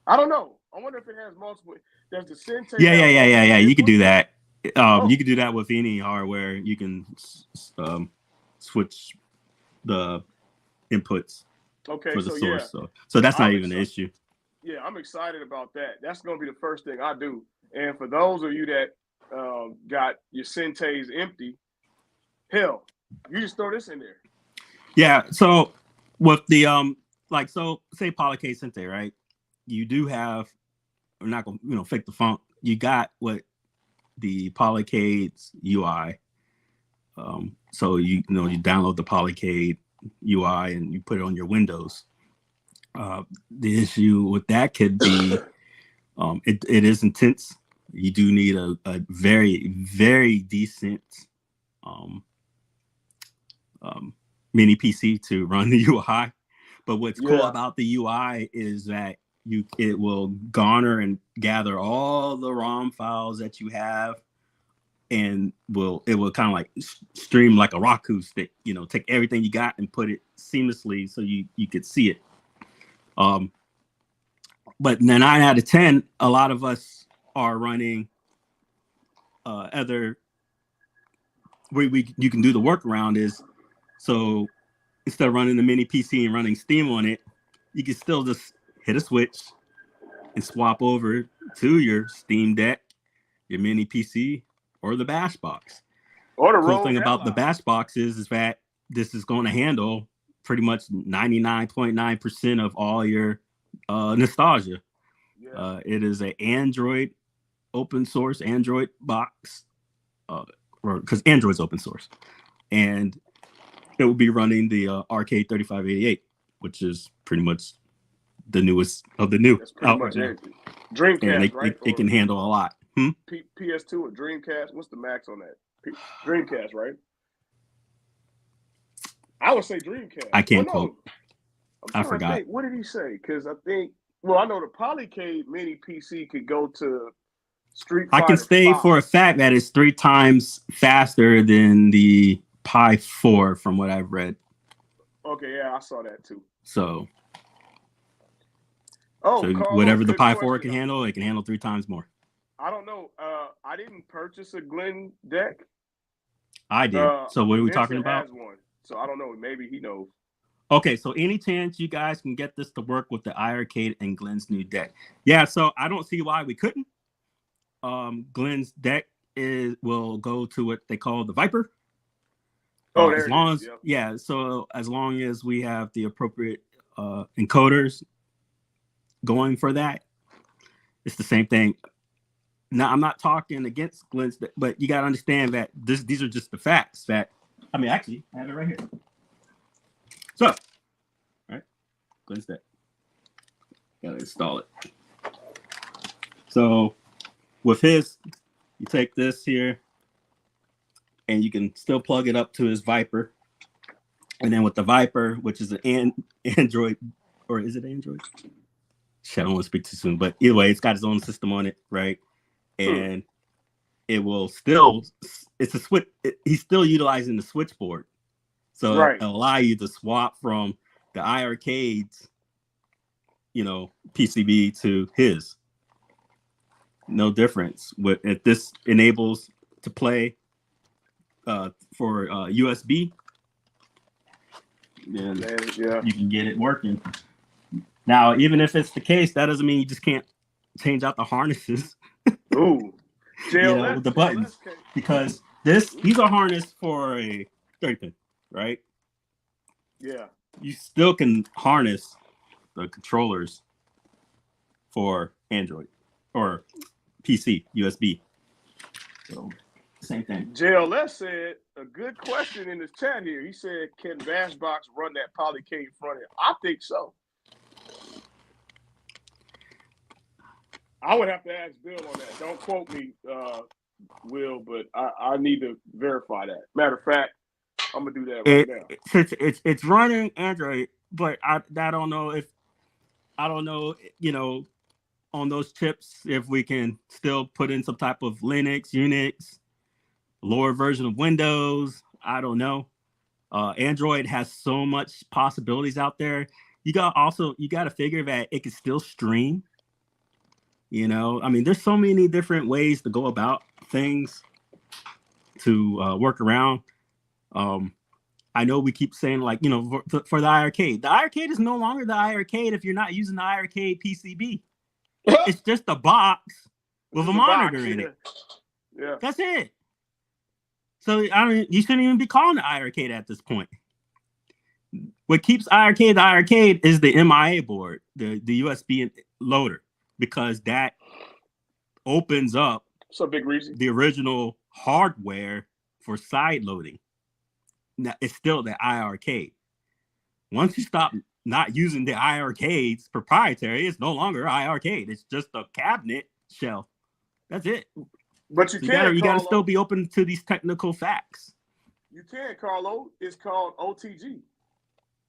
I don't know. I wonder if it has multiple. Does the Sente have multiple Yeah. You could do inputs? that. You Oh, could do that with any hardware. You can switch the inputs okay. for the So yeah, source. So that's not I'm even an excited. issue. Yeah, I'm excited about that. That's going to be the first thing I do. And for those of you that got your Senteis empty, hell, you just throw this in there. Yeah. So with the so say Polycade Sente, right? You do have, we're not gonna fake the funk. You got what the Polycade's UI. So you download the Polycade UI and you put it on your Windows. The issue with that could be it is intense. You do need a very, very decent mini PC to run the UI. But what's cool about the UI is that it will garner and gather all the ROM files that you have, and it will kind of like stream like a Roku stick. Take everything you got and put it seamlessly so you could see it. But 9 out of 10, a lot of us are running other. You can do the workaround is, so instead of running the mini PC and running Steam on it, you can still just hit a switch and swap over to your Steam Deck, your mini PC, or the Bash box. Or the cool thing about the Bash box is that this is going to handle pretty much 99.9% of all your nostalgia. Yeah. It is an Android open source Android box, because Android's open source, and it will be running the Arcade 3588, which is pretty much the newest of the new. That's pretty much everything. Dreamcast, and right? It can handle a lot. PS2 or Dreamcast? What's the max on that? Dreamcast, right? I would say Dreamcast. I can't quote. I forgot. What did he say? Because I think, I know the Polycade mini PC could go to Street Fighter. I can say for a fact that it's 3 times faster than the Pi 4 from what I've read. Okay, yeah, I saw that too. So Carlos, whatever the Pi 4 can handle, it can handle 3 times more. I don't know. I didn't purchase a Glenn deck. I did. So what are we talking about? Has one. So I don't know. Maybe he knows. Okay, so any chance you guys can get this to work with the iArcade and Glenn's new deck? Yeah, so I don't see why we couldn't. Glenn's deck will go to what they call the Viper. So as long as we have the appropriate encoders going for that, it's the same thing. Now, I'm not talking against Glenn's, but you got to understand that these are just the facts. Actually, I have it right here. So, all right, Glenn's deck. Got to install it. So, with his, you take this here, and you can still plug it up to his Viper. And then with the Viper, which is an Android, or is it Android? I don't want to speak too soon, but either way, it's got its own system on it, right? And it will still, it's a switch. He's still utilizing the switchboard. So it'll allow you to swap from the iArcade's, PCB to his. No difference. If this enables to play for USB, then you can get it working. Now, even if it's the case, that doesn't mean you just can't change out the harnesses. Ooh, with the buttons, because these are harnessed for a 30-pin, right? Yeah. You still can harness the controllers for Android or PC USB. So same thing. JLS said a good question in his chat here. He said, "Can Bashbox run that Polycade front end?" I think so. I would have to ask Bill on that. Don't quote me, Will, but I need to verify that. Matter of fact, I'm gonna do that right now. It's running Android, but I don't know, on those chips if we can still put in some type of Linux, Unix, lower version of Windows. I don't know. Android has so much possibilities out there. You got to figure that it can still stream. You know, I mean, there's so many different ways to go about things to work around. I know we keep saying like, you know, for the iArcade. The iArcade is no longer the iArcade if you're not using the iArcade PCB. It's just a box with a monitor in it. Yeah. That's it. So I mean, you shouldn't even be calling it iArcade at this point. What keeps iArcade the iArcade is the MIA board, the USB loader, because that opens up That's a big reason. the original hardware for side loading. Now, it's still the iArcade. Once you stop not using the iArcade's proprietary, it's no longer iArcade. It's just a cabinet shell. That's it. But you can't. You gotta still be open to these technical facts. You can, Carlo. It's called OTG.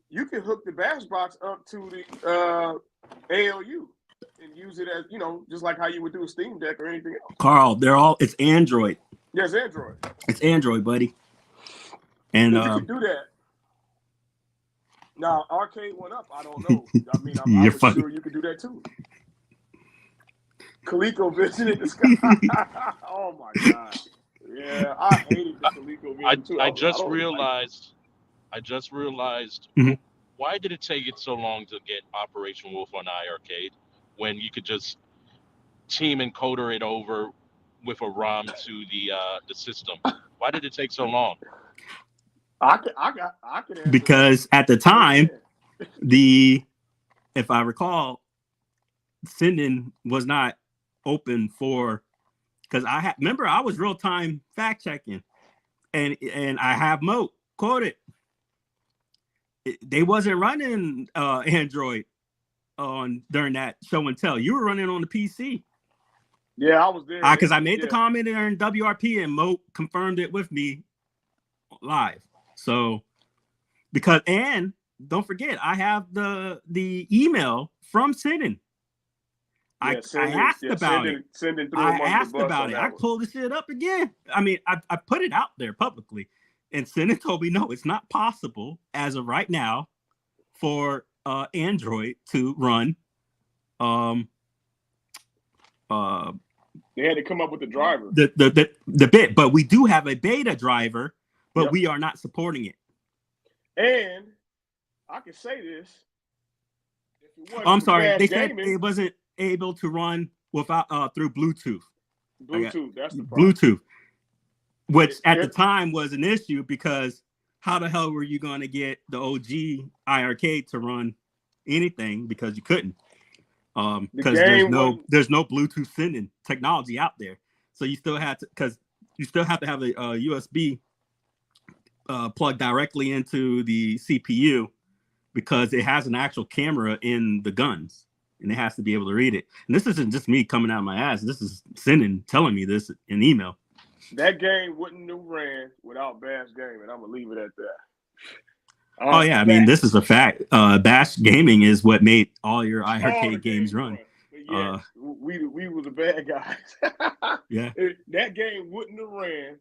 You can hook the bash box up to the ALU and use it as, you know, just like how you would do a Steam Deck or anything else. Carl, it's Android. Yes, Android. It's Android, buddy. And you can do that. Now, arcade went up. I don't know. I mean, I'm sure you could do that too. Coleco Vision in the sky. Oh my god. Yeah, I hated the Coleco Vision too. I just realized. Mm-hmm. Why did it take it so long to get Operation Wolf on iArcade when you could just team encoder it over with a ROM to the system? Why did it take so long? I could because at the time, if I recall, sending was not open for, because remember I was real time fact checking, and I have Moat quoted. They wasn't running Android during that show and tell. You were running on the PC. Yeah, I was there. Because I made the comment in WRP and Moat confirmed it with me live. So and don't forget, I have the email from Sinin. I asked about it. I asked about it. I pulled the shit up again. I mean, I put it out there publicly, and Sinin told me no, it's not possible as of right now for Android to run. They had to come up with the driver. The bit, but we do have a beta driver, but we are not supporting it. And I can say this. I'm sorry, they said it wasn't able to run without through Bluetooth. Bluetooth, that's the problem. Bluetooth, which at the time was an issue because how the hell were you going to get the OG iArcade to run anything, because you couldn't. Because there's no Bluetooth sending technology out there, so you still have to have a USB plugged directly into the CPU, because it has an actual camera in the guns and it has to be able to read it. And this isn't just me coming out of my ass. This is Sinin telling me this in email. That game wouldn't have ran without Bash Gaming. I'm gonna leave it at that. Oh yeah, I mean, this is a fact. Bash Gaming is what made all your iArcade games run. Yes, we were the bad guys. Yeah, that game wouldn't have ran.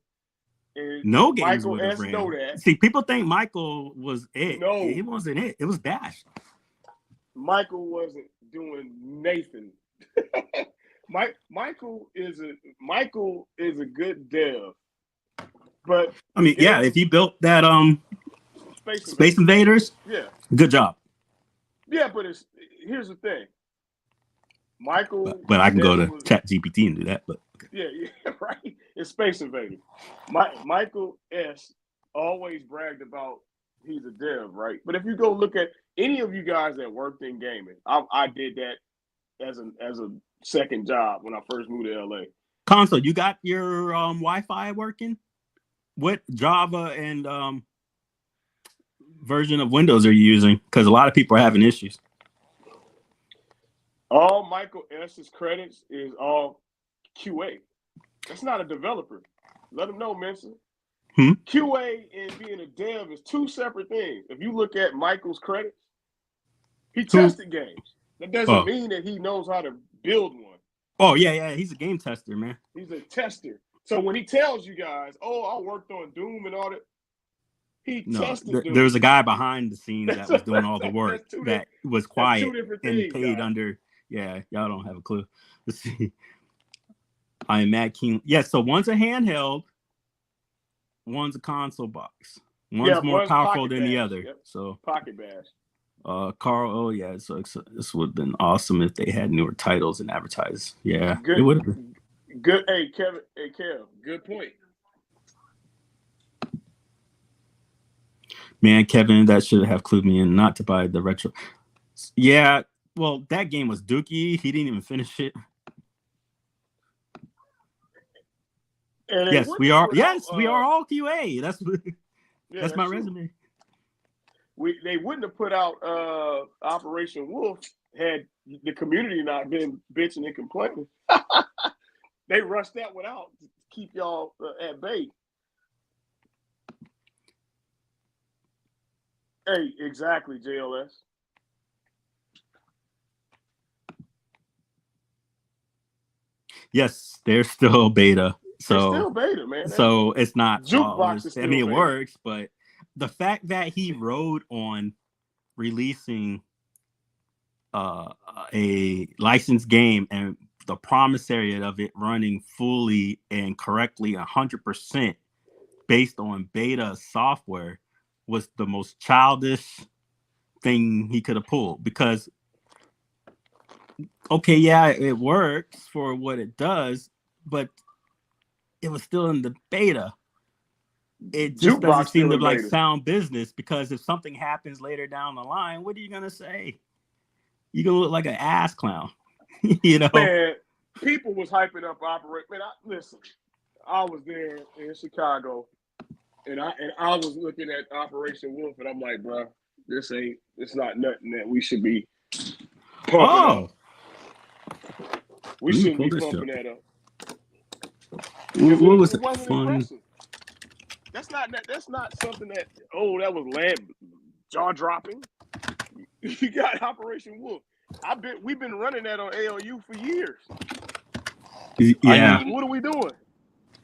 No games Michael would have S. ran. Know that. See, people think Michael was it. No, it wasn't it. It was Bash. Michael wasn't doing Nathan. Michael is a good dev, but I mean, yeah, if you built that Space Invaders, yeah, good job. Yeah, but here's the thing, Michael. But I can go to ChatGPT and do that. But yeah, right. It's Space Invaders. Michael S. always bragged about he's a dev, right? But if you go look at any of you guys that worked in gaming, I did that as a second job when I first moved to LA. Console, you got your Wi-Fi working? What Java and version of Windows are you using? Because a lot of people are having issues. All Michael S.'s credits is all QA. That's not a developer. Let him know, Mensa. QA and being a dev is two separate things. If you look at Michael's credits, he tested games. That doesn't mean that he knows how to build one. Oh, yeah. He's a game tester, man. He's a tester. So when he tells you guys, oh, I worked on Doom and all that, He No, tested there was dudes. a guy behind the scenes that was doing all the work That's two that was that's two quiet different and things, paid guys. under. Yeah, y'all don't have a clue. Let's see. I am mad keen. Yeah, so one's a handheld, one's a console box. One's more One's powerful pocket than the bash. other. Yep. So Pocket bash. Carl, oh yeah, so this would have been awesome if they had newer titles and advertised. Yeah, it Good. would have been. Good. Hey, Kevin. Hey, Kev. Good point. Man, Kevin, that should have clued me in not to buy the retro. Yeah, well, that game was dookie. He didn't even finish it. And Yes, we are. Yes, out, we are all QA. That's my true. resume. They wouldn't have put out Operation Wolf had the community not been bitching and complaining. They rushed that one out to keep y'all at bay. Hey, exactly, JLS. Yes, they're still beta. So It's still beta, man. So it's not Jukebox is I mean, it beta. works, but the fact that he rode on releasing a licensed game and the promissory of it running fully and correctly 100% based on beta software was the most childish thing he could have pulled. Because okay, yeah, it works for what it does, but it was still in the beta. It just doesn't seem to like sound business, because if something happens later down the line, what are you gonna say? You're gonna look like an ass clown. You know, man. People was hyping up Operation. Man, listen, I was there in Chicago, and I was looking at Operation Wolf, and I'm like, bro, it's not nothing that we should be pumping up. We shouldn't be pumping that up. What was it wasn't fun? impressive. That's not something that that was jaw dropping. You got Operation Wolf. We've been running that on ALU for years. Yeah. What are we doing?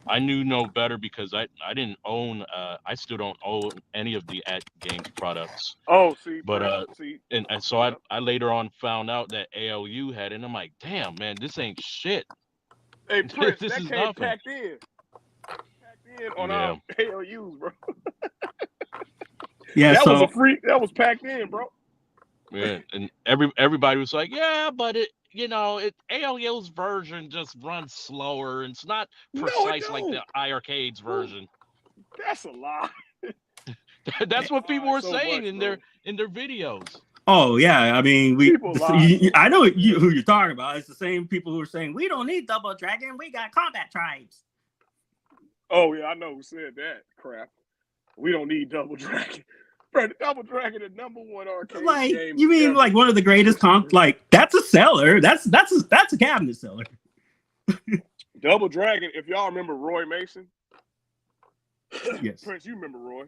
I knew no better because I didn't own I still don't own any of the At Games products. Oh, see, but see, and so I later on found out that ALU had it, and I'm like, damn man, this ain't shit. Hey Prince, this that is came nothing. packed in on our ALUs, bro. Yeah, that was a free. That was packed in, bro. Yeah, and everybody was like, yeah, but ALU's version just runs slower and it's not precise like the iArcade's version. That's a lie. That's what people were saying in their videos. Oh yeah, I mean, I know who you're talking about. It's the same people who are saying we don't need Double Dragon, we got Combat Tribes. Oh yeah, I know who said that crap. We don't need Double Dragon. Bro, Double Dragon, the #1 arcade game. You mean ever. Like one of the greatest like that's a seller. That's a cabinet seller. Double Dragon, if y'all remember Roy Mason. Yes. Prince, you remember Roy.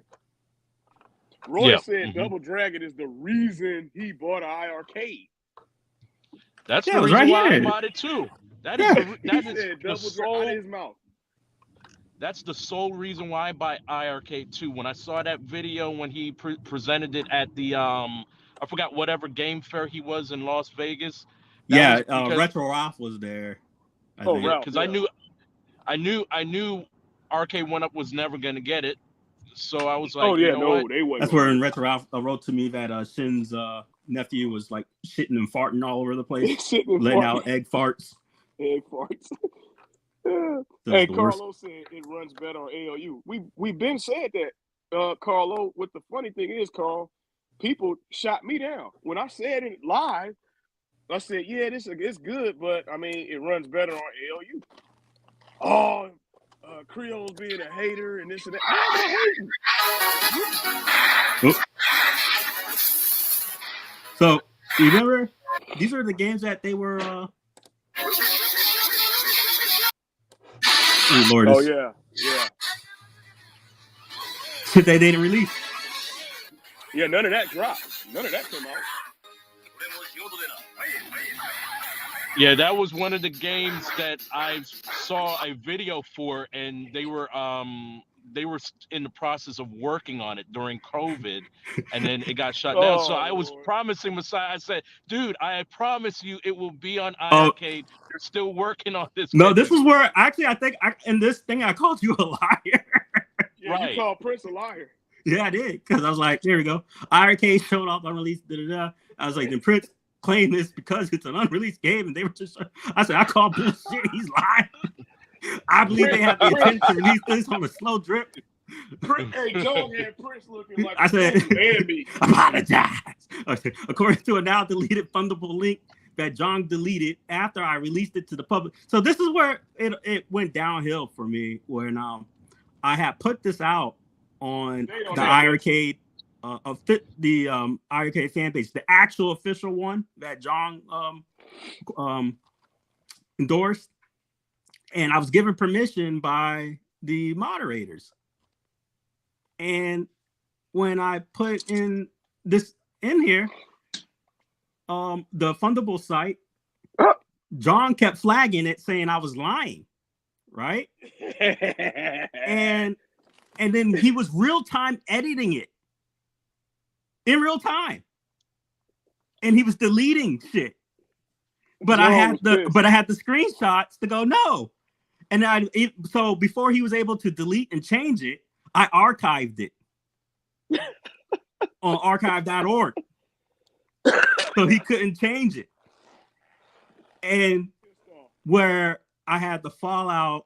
Roy said Double Dragon is the reason he bought an iArcade. That's the reason why I bought it too. That is the sole out of his mouth. That's the sole reason why I buy iArcade too. When I saw that video when he presented it at the I forgot whatever game fair he was in Las Vegas. Retro Ralph was there. Because I knew Arcade 1-Up was never gonna get it. So I was like, what? That's where in Retro Ralph wrote to me that Shin's nephew was like shitting and farting all over the place, letting out egg farts. Egg farts. Hey, Carlo said it runs better on ALU. We've been said that, Carlo. What the funny thing is, Carl, people shot me down when I said it live. I said, yeah, it's good, but I mean, it runs better on ALU. Oh, Creole's being a hater and this and that. No, so you remember these are the games that they were. Oh yeah. Shit they didn't release. Yeah, none of that dropped. None of that came out. Yeah, that was one of the games that I saw a video for, and they were they were in the process of working on it during COVID, and then it got shut down. So Oh I was Lord. promising Messiah. I said, "Dude, I promise you, it will be on Oh iArcade. They're still working on this no, this game." is where actually I think in this thing I called you a liar. Yeah, you Right. called Prince a liar. Yeah, I did because I was like, there we go. IRK showed off unreleased. Da, da, da. I was like, then Prince claimed this because it's an unreleased game, and they were just. I said, I call bullshit. He's lying. I believe they Prince, have the Prince, intent to release this on a slow drip. hey, Joe had Prince looking like I a said, fucking Bambi. apologize. I said, according to a now deleted fundable link that John deleted after I released it to the public. So this is where it went downhill for me, where now I had put this out on They don't the have iArcade the iArcade fan page, the actual official one that John endorsed, and I was given permission by the moderators. And when I put in this in here, the fundable site, John kept flagging it, saying I was lying, right? and then he was real time editing it in real time, and he was deleting shit. But I had the screenshots to go no, and so before he was able to delete and change it, I archived it on archive.org, so he couldn't change it. And where I had the fallout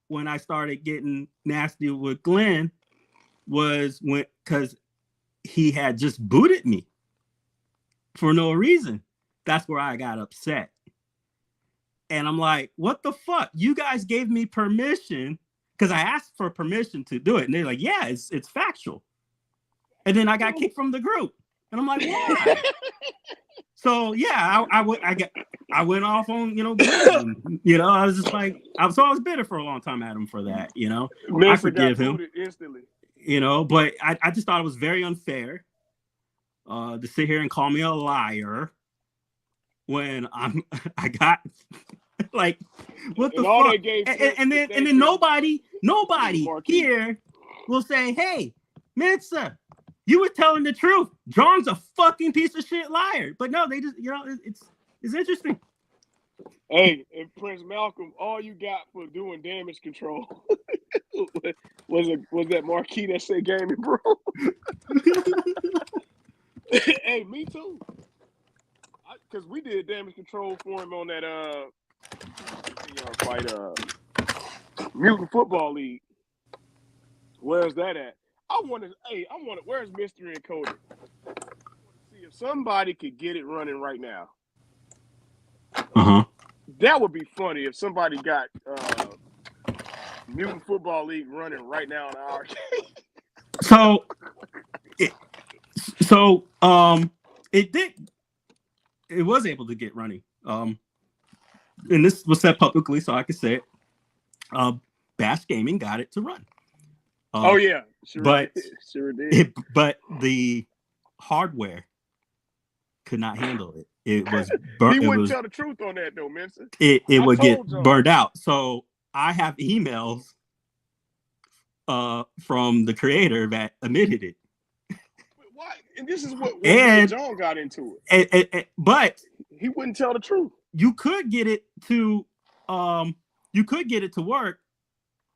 when I started getting nasty with Glenn was because he had just booted me for no reason. That's where I got upset. And I'm like, what the fuck? You guys gave me permission because I asked for permission to do it. And they're like, yeah, it's factual. And then I got kicked from the group. And I'm like, why? So yeah, I went off on, Glenn, I was just like, I was bitter for a long time at him for that, I forgive him instantly, but I just thought it was very unfair to sit here and call me a liar when I got like, what the fuck? And then nobody here will say, hey, Mensa, you were telling the truth. John's a fucking piece of shit liar. But no, they just, it's interesting. Hey, and Prince Malcolm, all you got for doing damage control was that marquee that said gaming, bro. Hey, me too. Because we did damage control for him on that Mutant Football League. Where's that at? Where's Mystery Encoded? I want to see if somebody could get it running right now. That would be funny if somebody got Mutant Football League running right now in our it was able to get running. And this was said publicly, so I could say it. Bash Gaming got it to run. Oh yeah, sure did. But the hardware could not handle it. It was burnt. He wouldn't tell the truth on that though, Mensa. It would get burned out. So I have emails from the creator that admitted it. Why? And this is what John got into it. But he wouldn't tell the truth. You could get it to work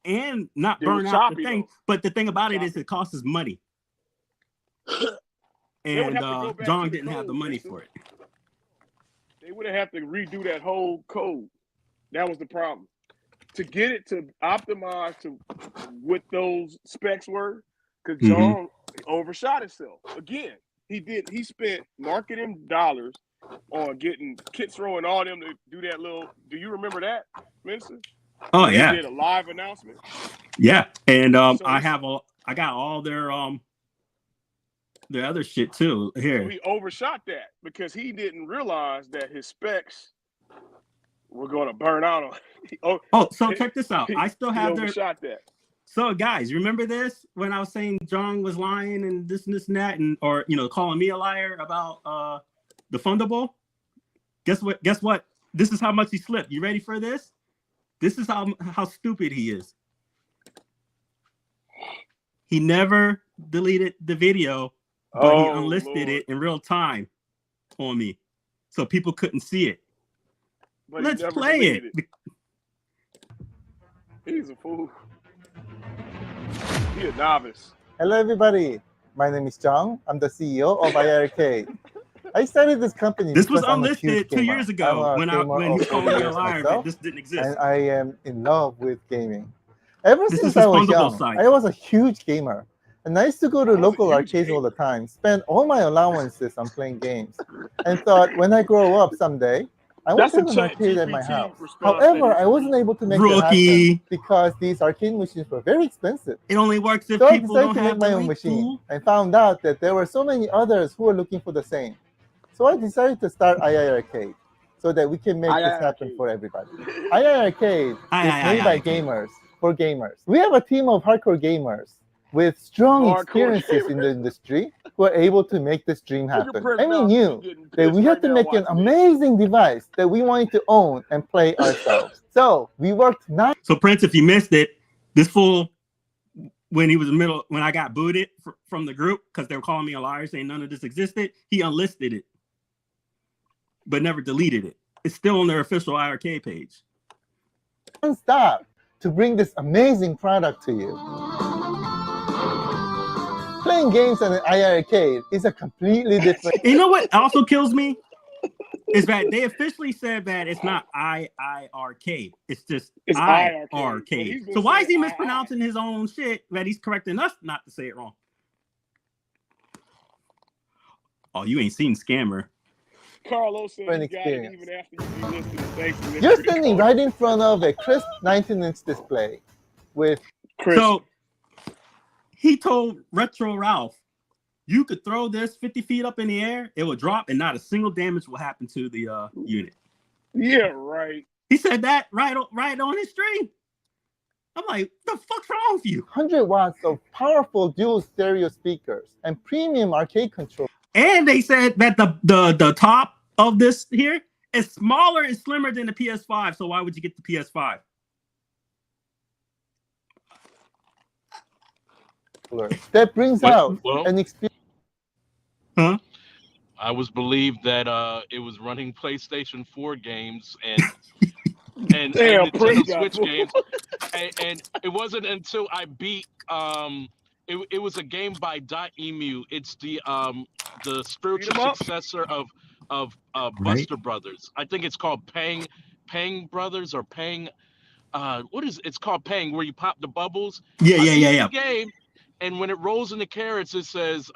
and not burn out the thing. Though. But the thing about it is it costs money. And John didn't have the money for it. They would have to redo that whole code. That was the problem. To get it to optimize to what those specs were, because John overshot himself. Again, he spent marketing dollars on getting Kitsrow and all them to do that little. Do you remember that, Vincent? Oh yeah. They did a live announcement. Yeah, and so I got all their other shit too here. So he overshot that because he didn't realize that his specs were going to burn out on. So check this out. I still have overshot that. So guys, remember this when I was saying John was lying and this and that, and or calling me a liar about the fundable? Guess what? This is how much he slipped. You ready for this? This is how stupid he is. He never deleted the video, but he Oh, unlisted Lord. it in real time on me, so people couldn't see it. But Let's he never play it. deleted. He's a fool. He a novice. Hello, everybody. My name is Jung. I'm the CEO of IRK. I started this company This was because I'm a huge unlisted 2 gamer. years ago I'm a when gamer he was of calling 40 me a years liar myself, that this didn't exist. and I am in love with gaming. Ever This since is his I was fundable young, site. I was a huge gamer. And I used to go to I was a local huge arcades all gamer. the time, spend all my allowances on playing games, and thought when I grow up someday, I want That's to a have an Chat arcade at my GPT house. response. However, I wasn't able to make that happen Rookie. because these arcade machines were very expensive. It only works if So I people decided don't to make have my the own link, machine fool. and found out that there were so many others who were looking for the same. So I decided to start II Arcade so that we can make II this happen Arcade. for everybody. II Arcade is made by Arcade. gamers for gamers. We have a team of hardcore gamers with strong Hardcore experiences in the industry who are able to make this dream Look at happen. Prince And we Mouse knew getting that pissed we had right to now make an watching this. amazing device that we wanted to own and play ourselves. So we worked night. So Prince, if you missed it, this fool, when I got booted from the group because they were calling me a liar, saying none of this existed, he unlisted it, but never deleted it. It's still on their official IRK page. Non-stop to bring this amazing product to you. Playing games on an IR Arcade is a completely different. You know what also kills me? Is that they officially said that it's not IIRK. It's just It's IRK. But he's been So why is he saying mispronouncing his own shit that he's correcting us not to say it wrong? Oh, you ain't seen Scammer. Carlos said An he got it experience. even after you delisted it. Thanks to You're standing right in front of a crisp 19-inch display with. Chris. So he told Retro Ralph, you could throw this 50 feet up in the air, it will drop, and not a single damage will happen to the unit. Yeah, right. He said that right on his stream. I'm like, the fuck's wrong with you? 100 watts of powerful dual stereo speakers and premium arcade controllers. And they said that the top of this here is smaller and slimmer than the PS5. So why would you get the PS5? That brings out an experience. Huh? I was believed that it was running PlayStation 4 games and Damn, Nintendo Prince Switch got games, and it wasn't until I beat it was a game by Emu. It's the spiritual Beat 'em up? successor of Right. Buster Brothers. I think it's called Pang Brothers or Pang. What is it's called Pang, where you pop the bubbles. Yeah. The game, and when it rolls in the carrots, it says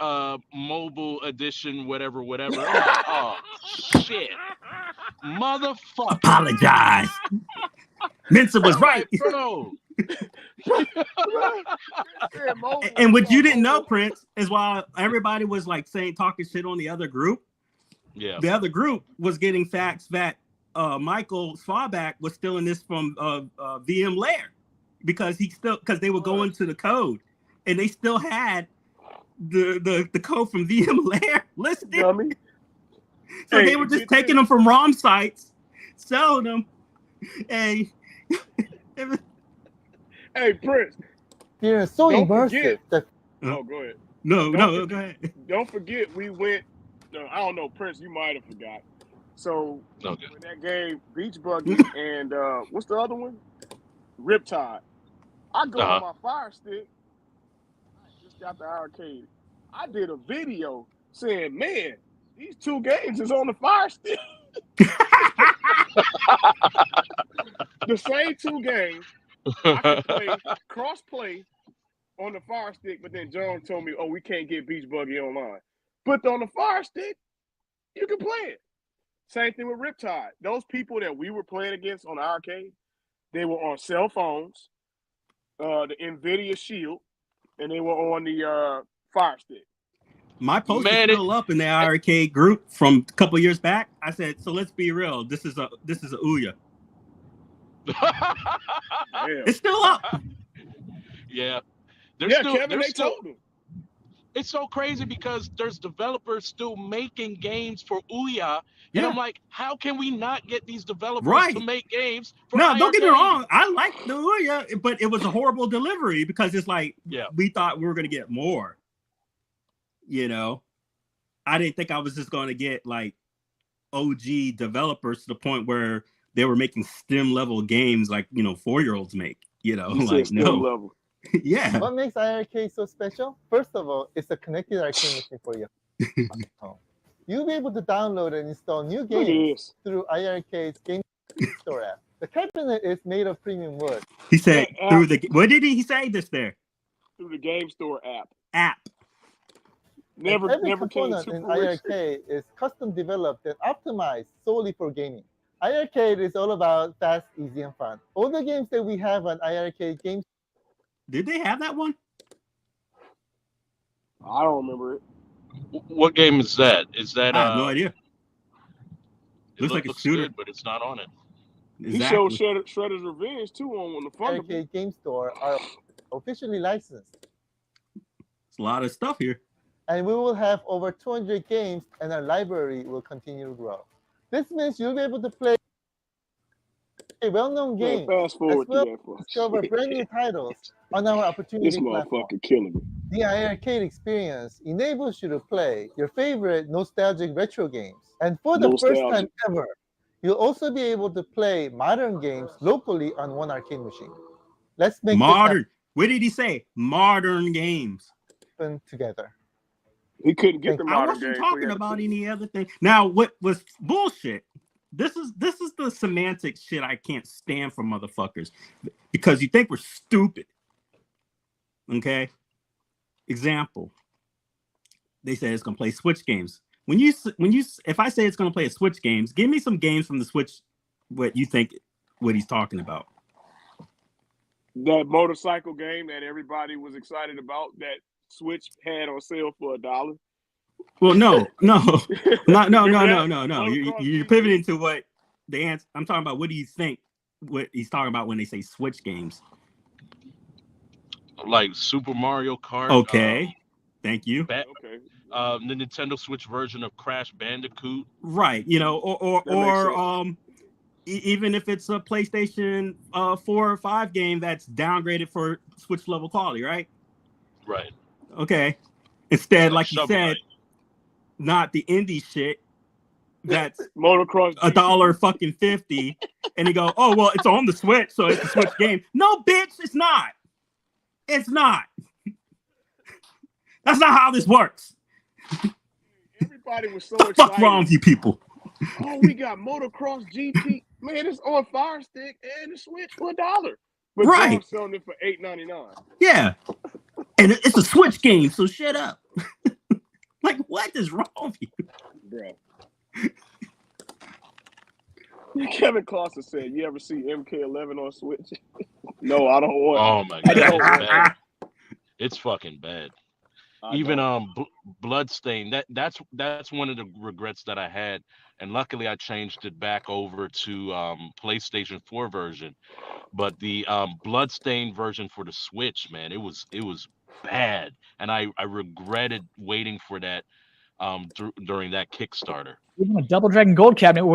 mobile edition, whatever. I'm like, oh shit, motherfucker. Apologize. Mensa was right. Like, bro. And what you didn't know, Prince, is while everybody was like talking shit on the other group, the other group was getting facts that Michael Swabak was stealing this from VM Lair because they were going to the code and they still had the code from VM Lair listed. Dummy. So they were just taking them from ROM sites, selling them, and hey, Prince. You're so Don't immersive. Oh, go ahead. No, go ahead. Don't forget, we went. No, I don't know, Prince. You might have forgot. So in that game, Beach Buggy and what's the other one? Riptide. I go on my Fire Stick. I just got the arcade. I did a video saying, "Man, these two games is on the Fire Stick." The same two games. I can play cross-play on the Fire Stick, but then John told me, "Oh, we can't get Beach Buggy online." But on the Fire Stick, you can play it. Same thing with Riptide. Those people that we were playing against on the arcade, they were on cell phones, the NVIDIA Shield, and they were on the Fire Stick. My post is still up in the arcade group from a couple years back. I said, so let's be real. This is a Ouya. Yeah. It's still up. Yeah. Kevin, they told him. it's so crazy because there's developers still making games for Ouya, and I'm Yeah, like, how can we not get these developers to right. make games for No, don't get me iRcade? wrong. I like the Ouya, but it was a horrible delivery because it's like Yeah, we thought we were gonna get more. You know, I didn't think I was just gonna get like OG developers to the point where they were making STEM level games like 4-year-olds make. You said Like STEM no, level. yeah. What makes iRcade so special? First of all, it's a connected arcade machine for your home. You'll be able to download and install new Look at games this. through iRcade's Game Store app. The cabinet is made of premium wood. He said That through app the what did he say this there? through the Game Store app. App. And Never every came component to in fruition. iRcade is custom developed and optimized solely for gaming. iRcade is all about fast, easy, and fun. All the games that we have on iRcade Game Did they have that one? I don't remember it. what game is that? Is that I have no idea. It Looks like a looks shooter. good, but it's not on it. He showed Exactly. Shredder's Revenge too on the Thunderbolt. iRcade Game Store are officially licensed. It's a lot of stuff here. And we will have over 200 games, and our library will continue to grow. This means you'll be able to play well-known Man, games, fast as forward well through that for as discover brand new titles on our This Opportunity platform. motherfucker killing me. The iRcade experience enables you to play your favorite nostalgic retro games. And for the first time Nostalgia. ever, you'll also be able to play modern games locally on one arcade machine. Let's make Modern. What did he say? Modern games. this happen together. He couldn't get Thank the you. I modern wasn't game, so he talking had to about pick. any other thing. Now, what was bullshit? This is the semantic shit I can't stand from motherfuckers because you think we're stupid. Okay. Example. They say it's gonna play Switch games. If I say it's gonna play a Switch games, give me some games from the Switch. What you think? What he's talking about? That motorcycle game that everybody was excited about that Switch had on sale for $1. Well, no. Remember that? No. You're Motocross GP. pivoting to what the answer. I'm talking about. What do you think? What he's talking about when they say Switch games? Like Super Mario Kart. Okay, thank you. Okay, The Nintendo Switch version of Crash Bandicoot. Right, that makes sense. Even if it's a PlayStation 4 or 5 game that's downgraded for Switch level quality, right? Right. Okay. Instead, like you Shovel said, Knight. not the indie shit that's Motocross GP. $1.50, and you go, oh well, it's on the Switch, so it's a Switch game. No, bitch, it's not. It's not. That's not how this works. Everybody was so What the fuck excited. wrong with you people? Oh, we got Motocross GP. Man, it's on Fire Stick and the Switch for $1. But Right. John's selling it for $8.99. Yeah. And it's a Switch game, so shut up. Like, what is wrong with you? Bro. Kevin Clausen said, you ever see MK11 on Switch? No, I don't want Oh my I god, don't it's want bad. It's fucking bad. I Even don't. Bloodstain. That's one of the regrets that I had, and luckily I changed it back over to PlayStation 4 version. But the Bloodstain version for the Switch, man, it was bad, and I regretted waiting for that during that Kickstarter. Even a Double Dragon Gold cabinet.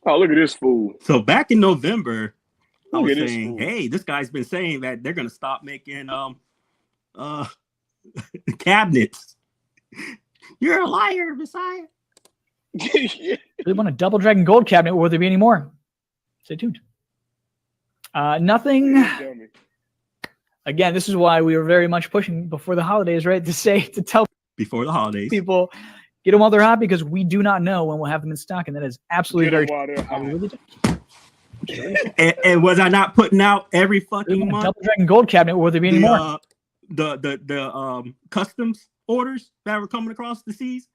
Oh, look at this fool. So back in November, I Look was at this saying, fool. hey, this guy's been saying that they're gonna stop making cabinets. You're a liar, Messiah. Yeah. We want a Double Dragon Gold cabinet. Will there be any more? Stay tuned. Nothing. Dummy. Again, this is why we were very much pushing before the holidays, right? To tell Before the holidays. people, get them while they're hot, because we do not know when we'll have them in stock, and that is absolutely Get 'em very while they're hot. we really do. And was I not putting out every We fucking want a month Double Dragon Gold cabinet. Will there be any more? the customs orders that were coming across the seas?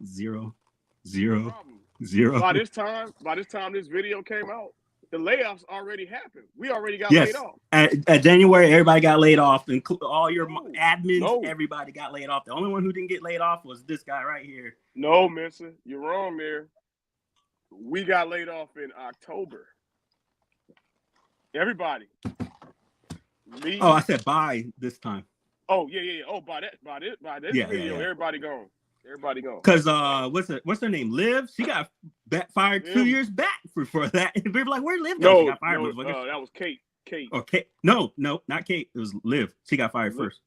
Zero. By this time this video came out, the layoffs already happened. We already got Yes. laid off. At January, everybody got laid off, and all your No. admins, No. everybody got laid off. The only one who didn't get laid off was this guy right here. No, Mensa, you're wrong there. We got laid off in October. Everybody. Me, Oh, I said bye this time. Oh yeah. Oh, by this Yeah, video, yeah. everybody gone. Everybody gone. Because what's her name? Liv. She got fired 2 Liv? years back for that. And we were like, where'd Liv go? She No, got fired. no, Motherfucker. that was Kate. Kate. Or Kate? No, not Kate. It was Liv. She got fired Liv. first.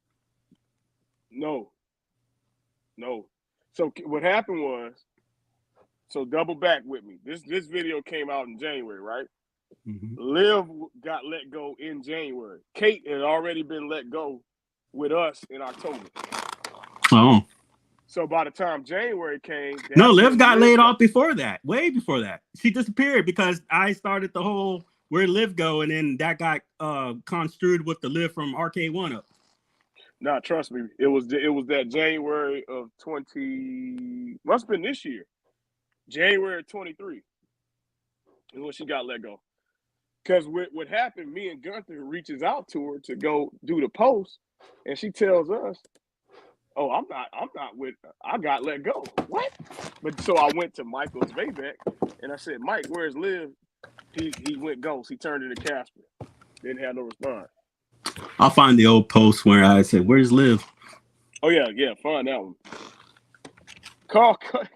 No. So what happened was, so double back with me. This video came out in January, right? Mm-hmm. Liv got let go in January. Kate had already been let go with us in October. Oh. So by the time January came, No, Liv got laid off before that. Way before that. She disappeared because I started the whole where Liv go, and then that got construed with the Liv from Arcade 1 up. Nah, trust me. It was that January of 20, must have been this year. January 23 is when she got let go. Because what happened, me and Gunther reaches out to her to go do the post, and she tells us, "Oh, I'm not with. I got let go." What? But so I went to Michael's Vayback, and I said, "Mike, where's Liv?" He went ghost. He turned into Casper. Didn't have no response. I'll find the old post where I said, "Where's Liv?" Oh yeah, find that one.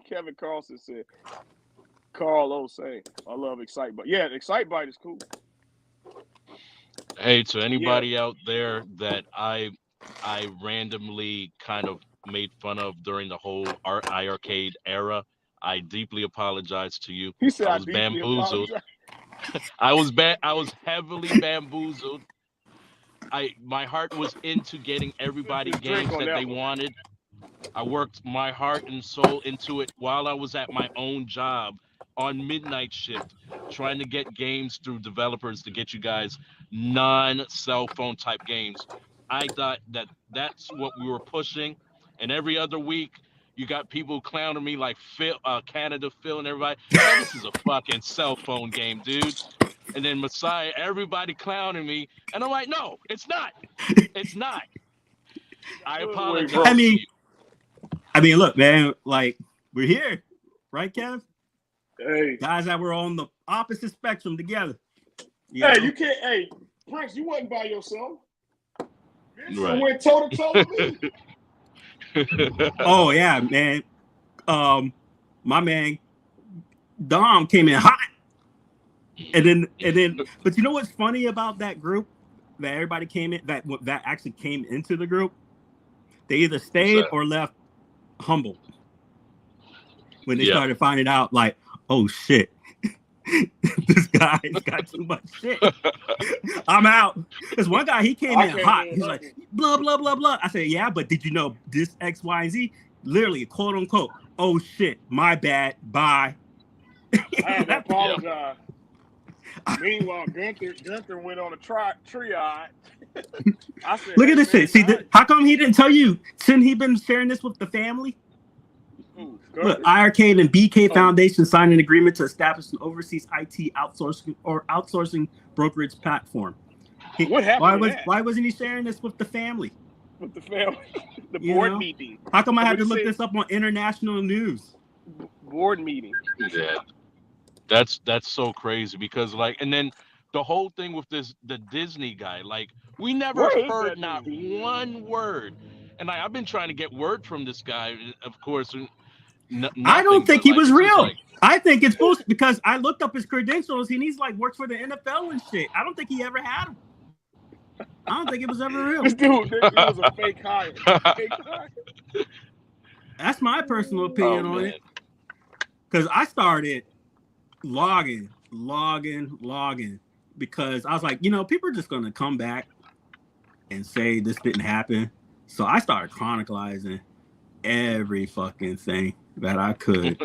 Kevin Carlson said, "Carl O saying, I love Excitebite. Yeah, Excitebite is cool." Hey, to anybody out there that I randomly kind of made fun of during the whole iArcade era, I deeply apologize to you. He said, I "I was deeply bamboozled. apologize." I was heavily bamboozled. My heart was into getting everybody games that they wanted. I worked my heart and soul into it while I was at my own job on midnight shift, trying to get games through developers to get you guys non-cell phone type games. I thought that that's what we were pushing, and every other week you got people clowning me like Phil, Canada Phil, and everybody. Man, this is a fucking cell phone game, dude. And then Messiah, everybody clowning me, and I'm like, no, it's not. It's not. I apologize to you. I mean, look, man, like we're here, right, Kev? Hey, guys that were on the opposite spectrum together. You can't. Hey, Prince, you wasn't by yourself. You went toe to toe with me. Oh yeah, man. My man Dom came in hot, and then. But you know what's funny about that group? That everybody came in. That actually came into the group. They either stayed or left humble when they started finding out, like, oh shit, this guy's got too much shit. I'm out. There's one guy, he came in hot. He's like, blah, blah, blah, blah. I said, yeah, but did you know this X, Y, and Z? Literally, quote unquote, oh shit, my bad, bye. I have to apologize. Meanwhile, Gunther went on a triage. I said, look at this shit. See, how come he didn't tell you? Shouldn't he been sharing this with the family? Look, iArcade and BK Foundation signed an agreement to establish an overseas IT outsourcing brokerage platform. What happened? Why wasn't he sharing this with the family? With the family, the board meeting. How come I had to look this up on international news? Board meeting. Yeah, that's so crazy because and then the whole thing with the Disney guy, we never heard not one word, and I've been trying to get word from this guy, of course. I don't think he was real. I think it's bullshit because I looked up his credentials and he's works for the NFL and shit. I don't think he ever had them. I don't think it was ever real. This dude, it was a fake hire. That's my personal opinion on it. Because I started logging because I was like, people are just going to come back and say this didn't happen. So I started chronicalizing every fucking thing that I could.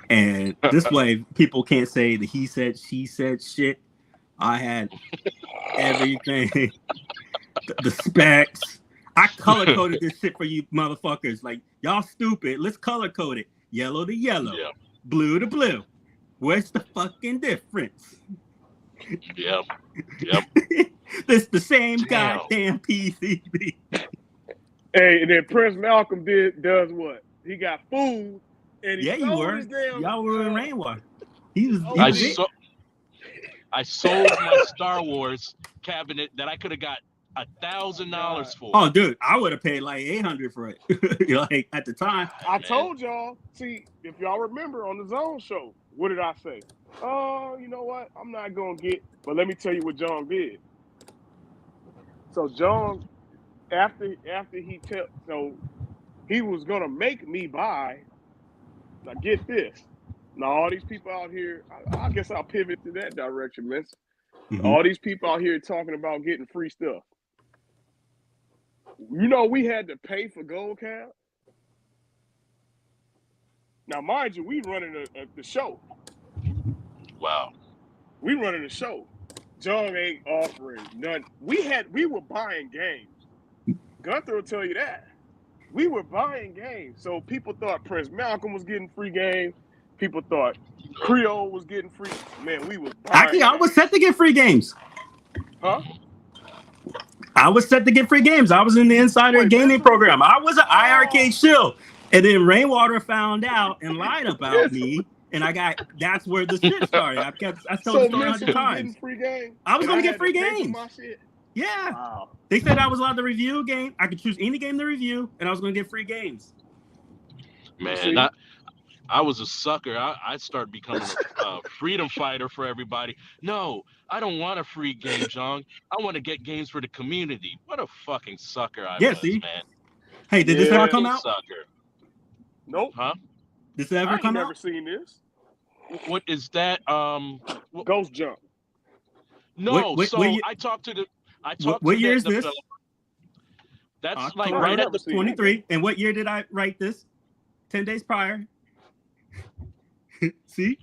And this way people can't say the he said, she said shit. I had everything. the specs. I color coded this shit for you motherfuckers. Y'all stupid. Let's color code it. Yellow to yellow. Yeah. Blue to blue. What's the fucking difference? Yep. It's the same goddamn PCB. Hey, and then Prince Malcolm does what? He got food and he sold his damn. Y'all were in Rainwater. I sold my Star Wars cabinet that I could have got $1,000 for. Oh, dude, I would have paid like $800 for it. Like at the time. I Man. told y'all. See, if y'all remember on the Zone show, what did I say? Oh, you know what? I'm not gonna get. But let me tell you what John did. So John, after he was gonna make me buy. Now get this. Now all these people out here, I guess I'll pivot to that direction, man. Mhm. All these people out here talking about getting free stuff. You know, we had to pay for Gold Cab. Now, mind you, we running the show. Wow. We running the show. John ain't offering none. We were buying games. Gunther will tell you that. We were buying games. So people thought Prince Malcolm was getting free game. People thought Creole was getting free. Man, we was buying Actually, I was set to get free games. Huh? I was set to get free games. I was in the insider Wait, gaming Mensa? program. I was an Oh. IRK shill. And then Rainwater found out and lied about Yes. me. And that's where the shit started. I told the So story Mensa 100 was times. getting free game? I was and going to had get free pay for games. my shit? Yeah. Wow. They said I was allowed to review a game. I could choose any game to review, and I was going to get free games. Man, I was a sucker. I started becoming a freedom fighter for everybody. No, I don't want a free game, John. I want to get games for the community. What a fucking sucker I was, See? man. Hey, did this ever Yeah. come out? Sucker. Nope. Huh? Did this ever I ain't come never out? seen this. What is that? Ghost Jump. No. What So year- I talked to what year is the this? developer. That's like October right at the 23. And what year did I write this? 10 days prior. See?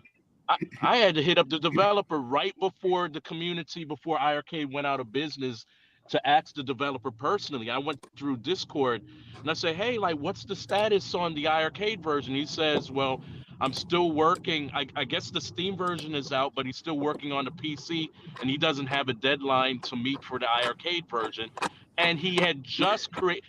I had to hit up the developer right before IRK went out of business to ask the developer personally. I went through Discord and I said, hey, like, what's the status on the IRK version? He says, well, I'm still working. I guess the Steam version is out, but he's still working on the PC and he doesn't have a deadline to meet for the IRK version. And he had just put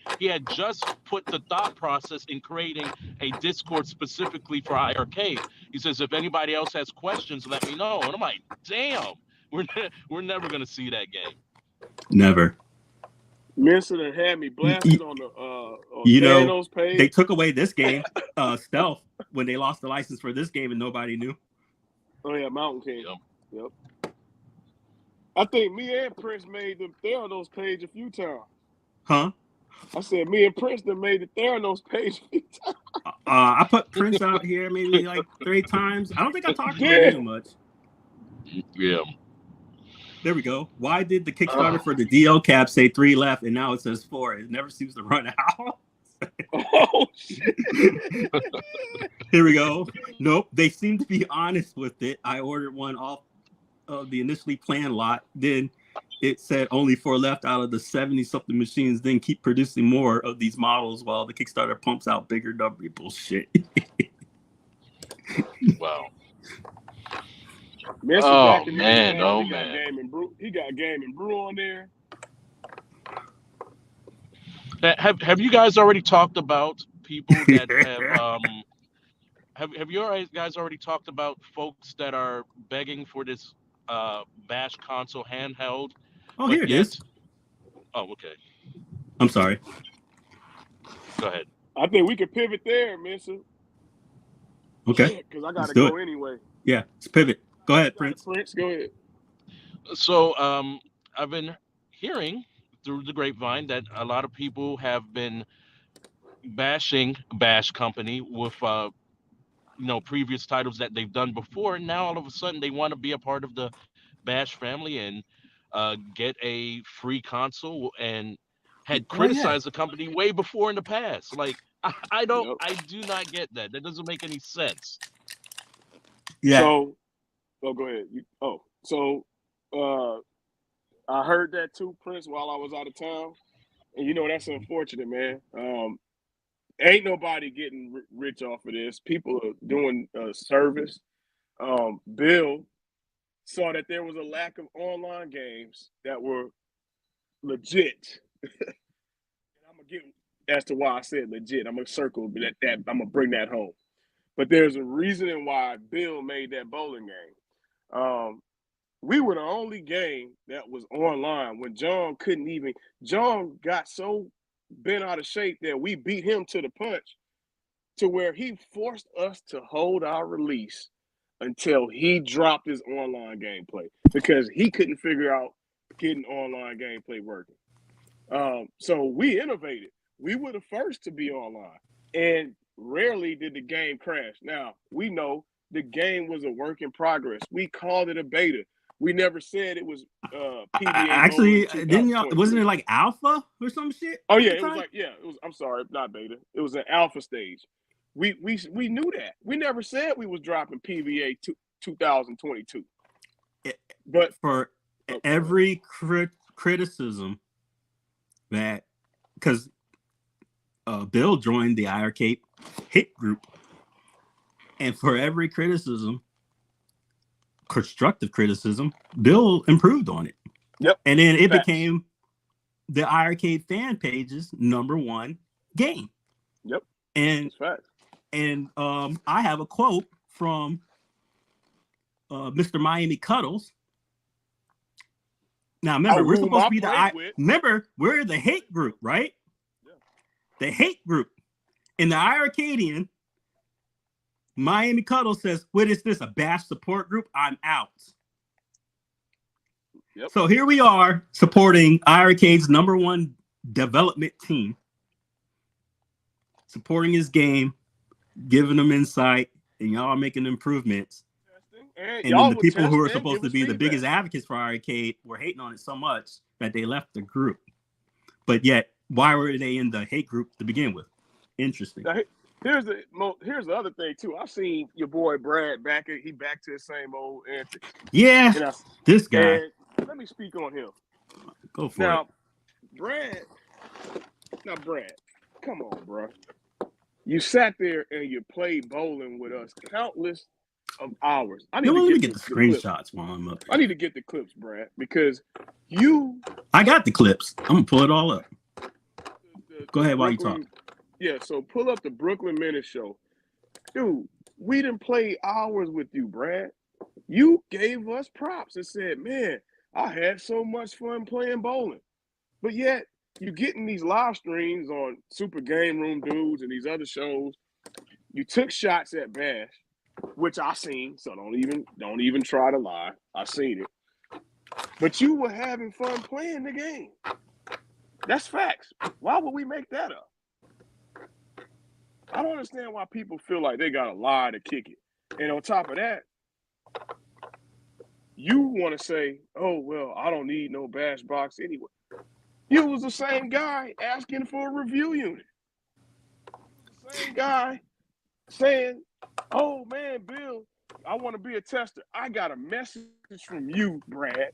the thought process in creating a Discord specifically for IRK. He says, if anybody else has questions, let me know. And I'm like, damn, we're never gonna see that game. Never. Mensa done had me blasted on the Theranos page. They took away this game, Stealth, when they lost the license for this game and nobody knew. Oh yeah, Mountain King. Yep. I think me and Prince made the Theranos page a few times. Huh? I said me and Prince done made the Theranos page a few times. I put Prince out here maybe like 3 times. I don't think I talked about him much. Yeah. There we go. Why did the Kickstarter for the DL cap say 3 left and now it says 4? It never seems to run out. Oh shit. Here we go. Nope. They seem to be honest with it. I ordered one off of the initially planned lot. Then it said only 4 left out of the 70-something machines. Then keep producing more of these models while the Kickstarter pumps out bigger W. Bullshit. Wow. Mensa Oh back in man, there, oh he got man. Game and Brew. He got Game and Brew on there. Have you guys already talked about people that have you guys already talked about folks that are begging for this Bash console handheld? Oh, here it is. Oh, okay. I'm sorry. Go ahead. I think we could pivot there, Mensa. Okay. Because I gotta do go it. anyway. Yeah, let's pivot. Go ahead, Prince. Prince, go ahead. So I've been hearing through the grapevine that a lot of people have been bashing Bash Company with previous titles that they've done before, and now all of a sudden they want to be a part of the Bash family and get a free console, and had criticized the company way before in the past. Like I do not get that. That doesn't make any sense. Yeah. So, go ahead. I heard that too, Prince, while I was out of town, and that's unfortunate, man. Ain't nobody getting rich off of this. People are doing service. Bill saw that there was a lack of online games that were legit. And I'm gonna get as to why I said legit. I'm gonna circle that. I'm gonna bring that home. But there's a reason why Bill made that bowling game. we were the only game that was online when John couldn't even. John got so bent out of shape that we beat him to the punch, to where he forced us to hold our release until he dropped his online gameplay because he couldn't figure out getting online gameplay working. So we innovated. We were the first to be online, and rarely did the game crash. Now, we know the game was a work in progress. We called it a beta. We never said it was PBA Actually, Bowling didn't y'all? 2022. Wasn't it like alpha or some shit? Oh at yeah, the it was time? like it was. I'm sorry, not beta. It was an alpha stage. We knew that. We never said we was dropping PBA 2022. But For oh, every criticism that, because Bill joined the IRK hit group, and for every criticism, constructive criticism, Bill improved on it. yep. And then it Facts. became the IRK fan page's #1 game. Yep. And That's facts. and I have a quote from Mr. Miami Cuddles. Now remember, we're whom supposed I to be played with. remember, we're the hate group, right? Yeah. The hate group. In the IRCadian, Miami Cuddles says, "What is this? A bash support group? I'm out." Yep. So here we are supporting IRCade's #1 development team, supporting his game, giving them insight, and y'all are making improvements. And And y'all then the would people who are test and supposed give to us be the feedback. biggest advocates for IRCade were hating on it so much that they left the group. But yet, why were they in the hate group to begin with? Interesting. Now, here's the other thing too. I've seen your boy Brad back to his same old antics. Yeah, And this guy. And let me speak on him. Go for Now, it. Brad, come on, bro. You sat there and you played bowling with us countless of hours. I need Let me to get the clips. screenshots while I'm up I here. need to get the clips, Brad, because you. I got the clips. I'm gonna pull it all up. Go ahead while you Brooklyn- talk. Yeah, so pull up the Brooklyn Minute Show. Dude, we didn't play hours with you, Brad. You gave us props and said, man, I had so much fun playing bowling. But yet, you getting these live streams on Super Game Room Dudes and these other shows. You took shots at Bash, which I seen, so don't even try to lie. I seen it. But you were having fun playing the game. That's facts. Why would we make that up? I don't understand why people feel like they gotta lie to kick it. And on top of that, you want to say, "Oh well, I don't need no bash box anyway." You was the same guy asking for a review unit. The same guy saying, "Oh man, Bill, I want to be a tester." I got a message from you, Brad,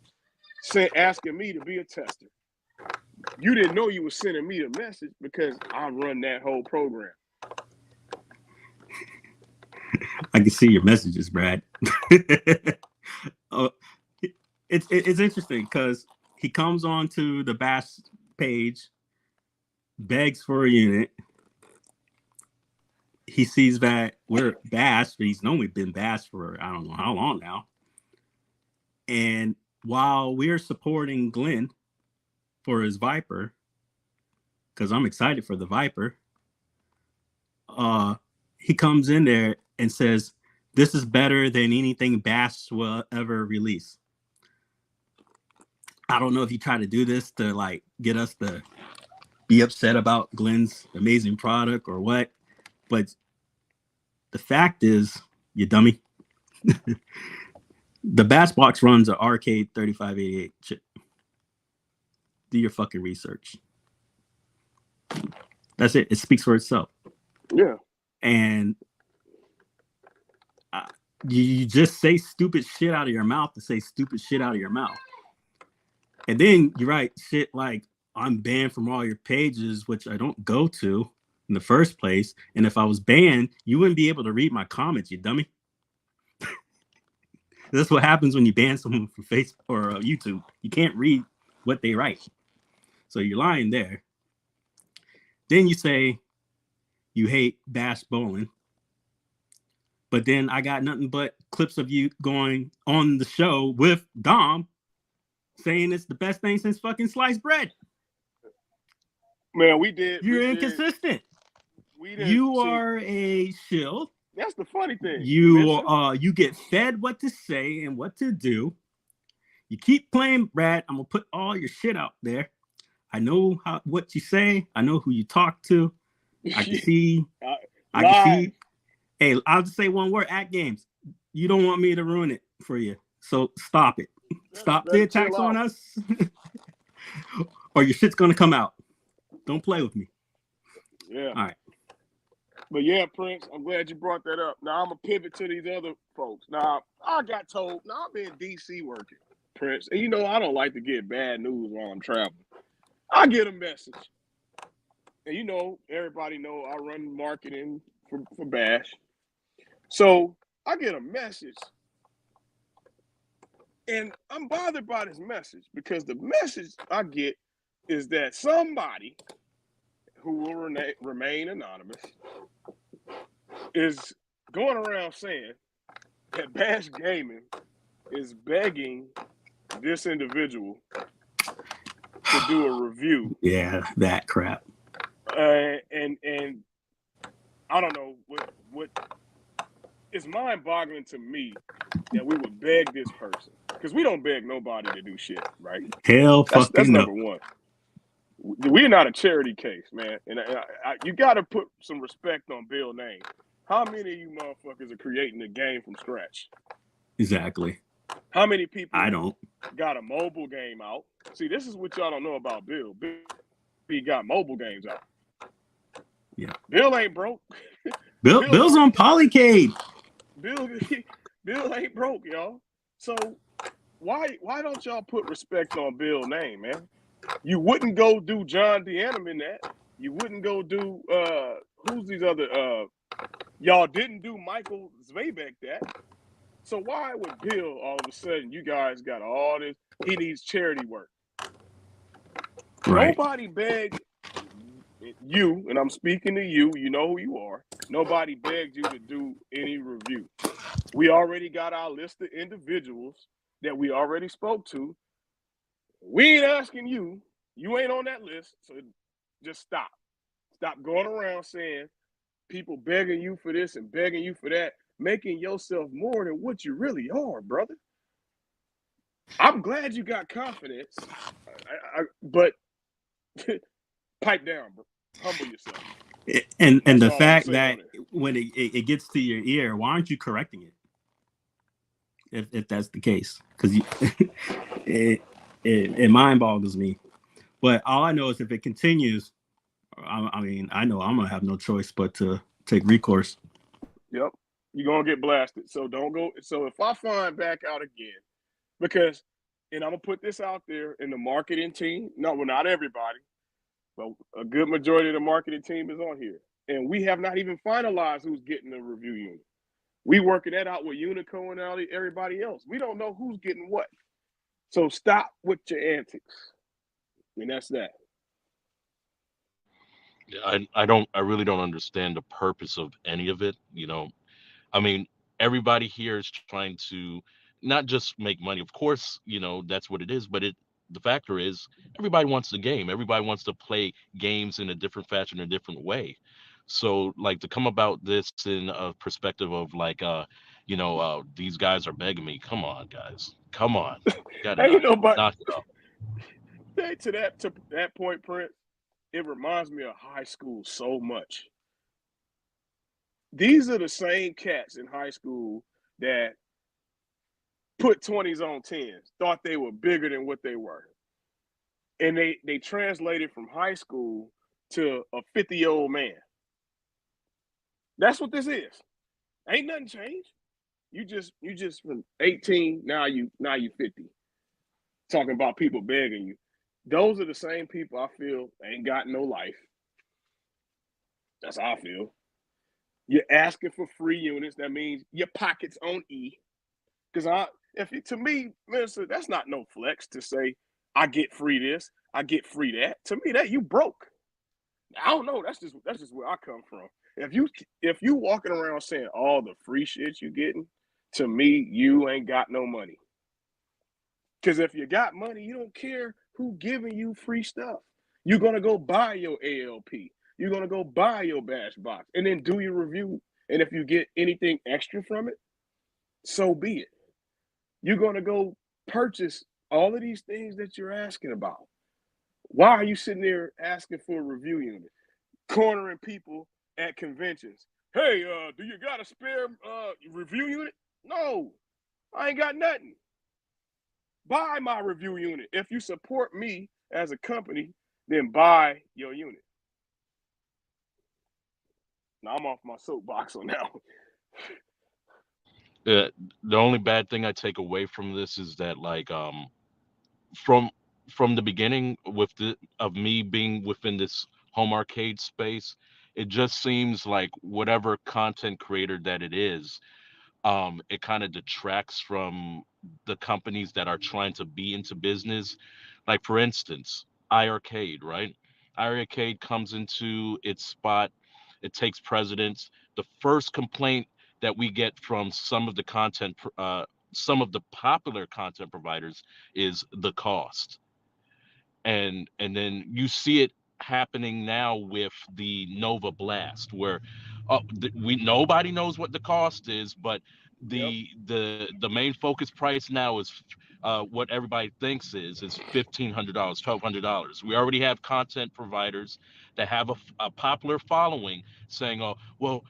asking me to be a tester. You didn't know you were sending me the message because I run that whole program. I can see your messages, Brad. It's interesting because he comes on to the Bash page, begs for a unit. He sees that we're Bash, but he's known we've been Bash for I don't know how long now. And while we're supporting Glenn for his Viper, because I'm excited for the Viper, he comes in there and says, "This is better than anything Bash will ever release." I don't know if you try to do this to like get us to be upset about Glenn's amazing product or what, but the fact is, you dummy, the Bash box runs an Arcade 3588 chip. Do your fucking research. That's it. It speaks for itself. Yeah. And you just say stupid shit out of your mouth to say stupid shit out of your mouth. And then you write shit like, "I'm banned from all your pages," which I don't go to in the first place. And if I was banned, you wouldn't be able to read my comments, you dummy. That's what happens when you ban someone from Facebook or YouTube. You can't read what they write. So you're lying there. Then you say you hate Bash Bowling. But then I got nothing but clips of you going on the show with Dom saying it's the best thing since fucking sliced bread. Man, we did. You're we inconsistent. We didn't You see. are a shill. That's the funny thing. You get fed what to say and what to do. You keep playing, Brad. I'm gonna put all your shit out there. I know what you say. I know who you talk to. I can see. I can see. Hey, I'll just say one word: at games. You don't want me to ruin it for you, so stop it. Stop the attacks on us, or your shit's gonna come out. Don't play with me. Yeah. All right. But yeah, Prince, I'm glad you brought that up. Now I'm gonna pivot to these other folks. Now I got told. Now I'm in DC working, Prince, and you know I don't like to get bad news while I'm traveling. I get a message, and you know everybody know I run marketing for Bash, so I get a message, and I'm bothered by this message because the message I get is that somebody who will remain anonymous is going around saying that Bash Gaming is begging this individual to do a review. Yeah, that crap. And I don't know what it's mind-boggling to me that we would beg this person, because we don't beg nobody to do shit, right? Hell, that's fucking number no. one. We're not a charity case, man, and you got to put some respect on Bill's name. How many of you motherfuckers are creating a game from scratch? Exactly. How many people I don't got a mobile game out? See, this is what y'all don't know about Bill. Bill got mobile games out. Yeah. Bill ain't broke. Bill's on Polycade. Bill ain't broke, y'all. So why don't y'all put respect on Bill's name, man? You wouldn't go do John Deanam in that. You wouldn't go do who's these other y'all didn't do Michael Zvabek that. So why would Bill all of a sudden you guys got all this? He needs charity work. Right. Nobody begged you, and I'm speaking to you. You know who you are. Nobody begged you to do any review. We already got our list of individuals that we already spoke to. We ain't asking you. You ain't on that list, so just stop. Stop going around saying people begging you for this and begging you for that, making yourself more than what you really are, brother. I'm glad you got confidence, but pipe down, bro. Humble yourself. And the fact that when it gets to your ear, why aren't you correcting it? If that's the case, because it mind boggles me. But all I know is if it continues, I mean, I know I'm gonna have no choice but to take recourse. Yep, you're gonna get blasted. So don't go. So if I find back out again, because, and I'm gonna put this out there in the marketing team. No, well, not everybody, but a good majority of the marketing team is on here, and we have not even finalized who's getting the review unit. We working that out with Unico and everybody else. We don't know who's getting what. So stop with your antics. And that's that. Yeah, I really don't understand the purpose of any of it. You know, I mean, everybody here is trying to not just make money. Of course, you know, that's what it is, but the factor is everybody wants the game. Everybody wants to play games in a different fashion, a different way. So like to come about this in a perspective of like these guys are begging me. Come on, guys. Come on. Gotta knock it up. To that point, Prince, it reminds me of high school so much. These are the same cats in high school that put 20s on 10s, thought they were bigger than what they were. And they translated from high school to a 50-year-old man. That's what this is. Ain't nothing changed. You just from 18, now you 50. Talking about people begging you. Those are the same people I feel ain't got no life. That's how I feel. You're asking for free units. That means your pocket's on E. Because to me, minister, that's not no flex to say I get free this, I get free that. To me, that you broke. I don't know. That's just where I come from. if you walking around saying all the free shit you getting, to me, you ain't got no money. Because if you got money, you don't care who giving you free stuff. You're gonna go buy your ALP. You're gonna go buy your bash box and then do your review. And if you get anything extra from it, so be it. You're gonna go purchase all of these things that you're asking about. Why are you sitting there asking for a review unit, cornering people at conventions? Hey, do you got a spare review unit? No, I ain't got nothing. Buy my review unit. If you support me as a company, then buy your unit. Now I'm off my soapbox on that one. The only bad thing I take away from this is that like from from the beginning with the of me being within this home arcade space, it just seems like whatever content creator that it is, it kind of detracts from the companies that are trying to be into business. Like for instance, iArcade, right? iArcade comes into its spot, it takes precedence. The first complaint that we get from some of the popular content providers is the cost, and then you see it happening now with the Nova Blast, where we nobody knows what the cost is, but Yep. the main focus price now is what everybody thinks is $1,500, $1,200. We already have content providers that have a popular following saying, "Oh, well,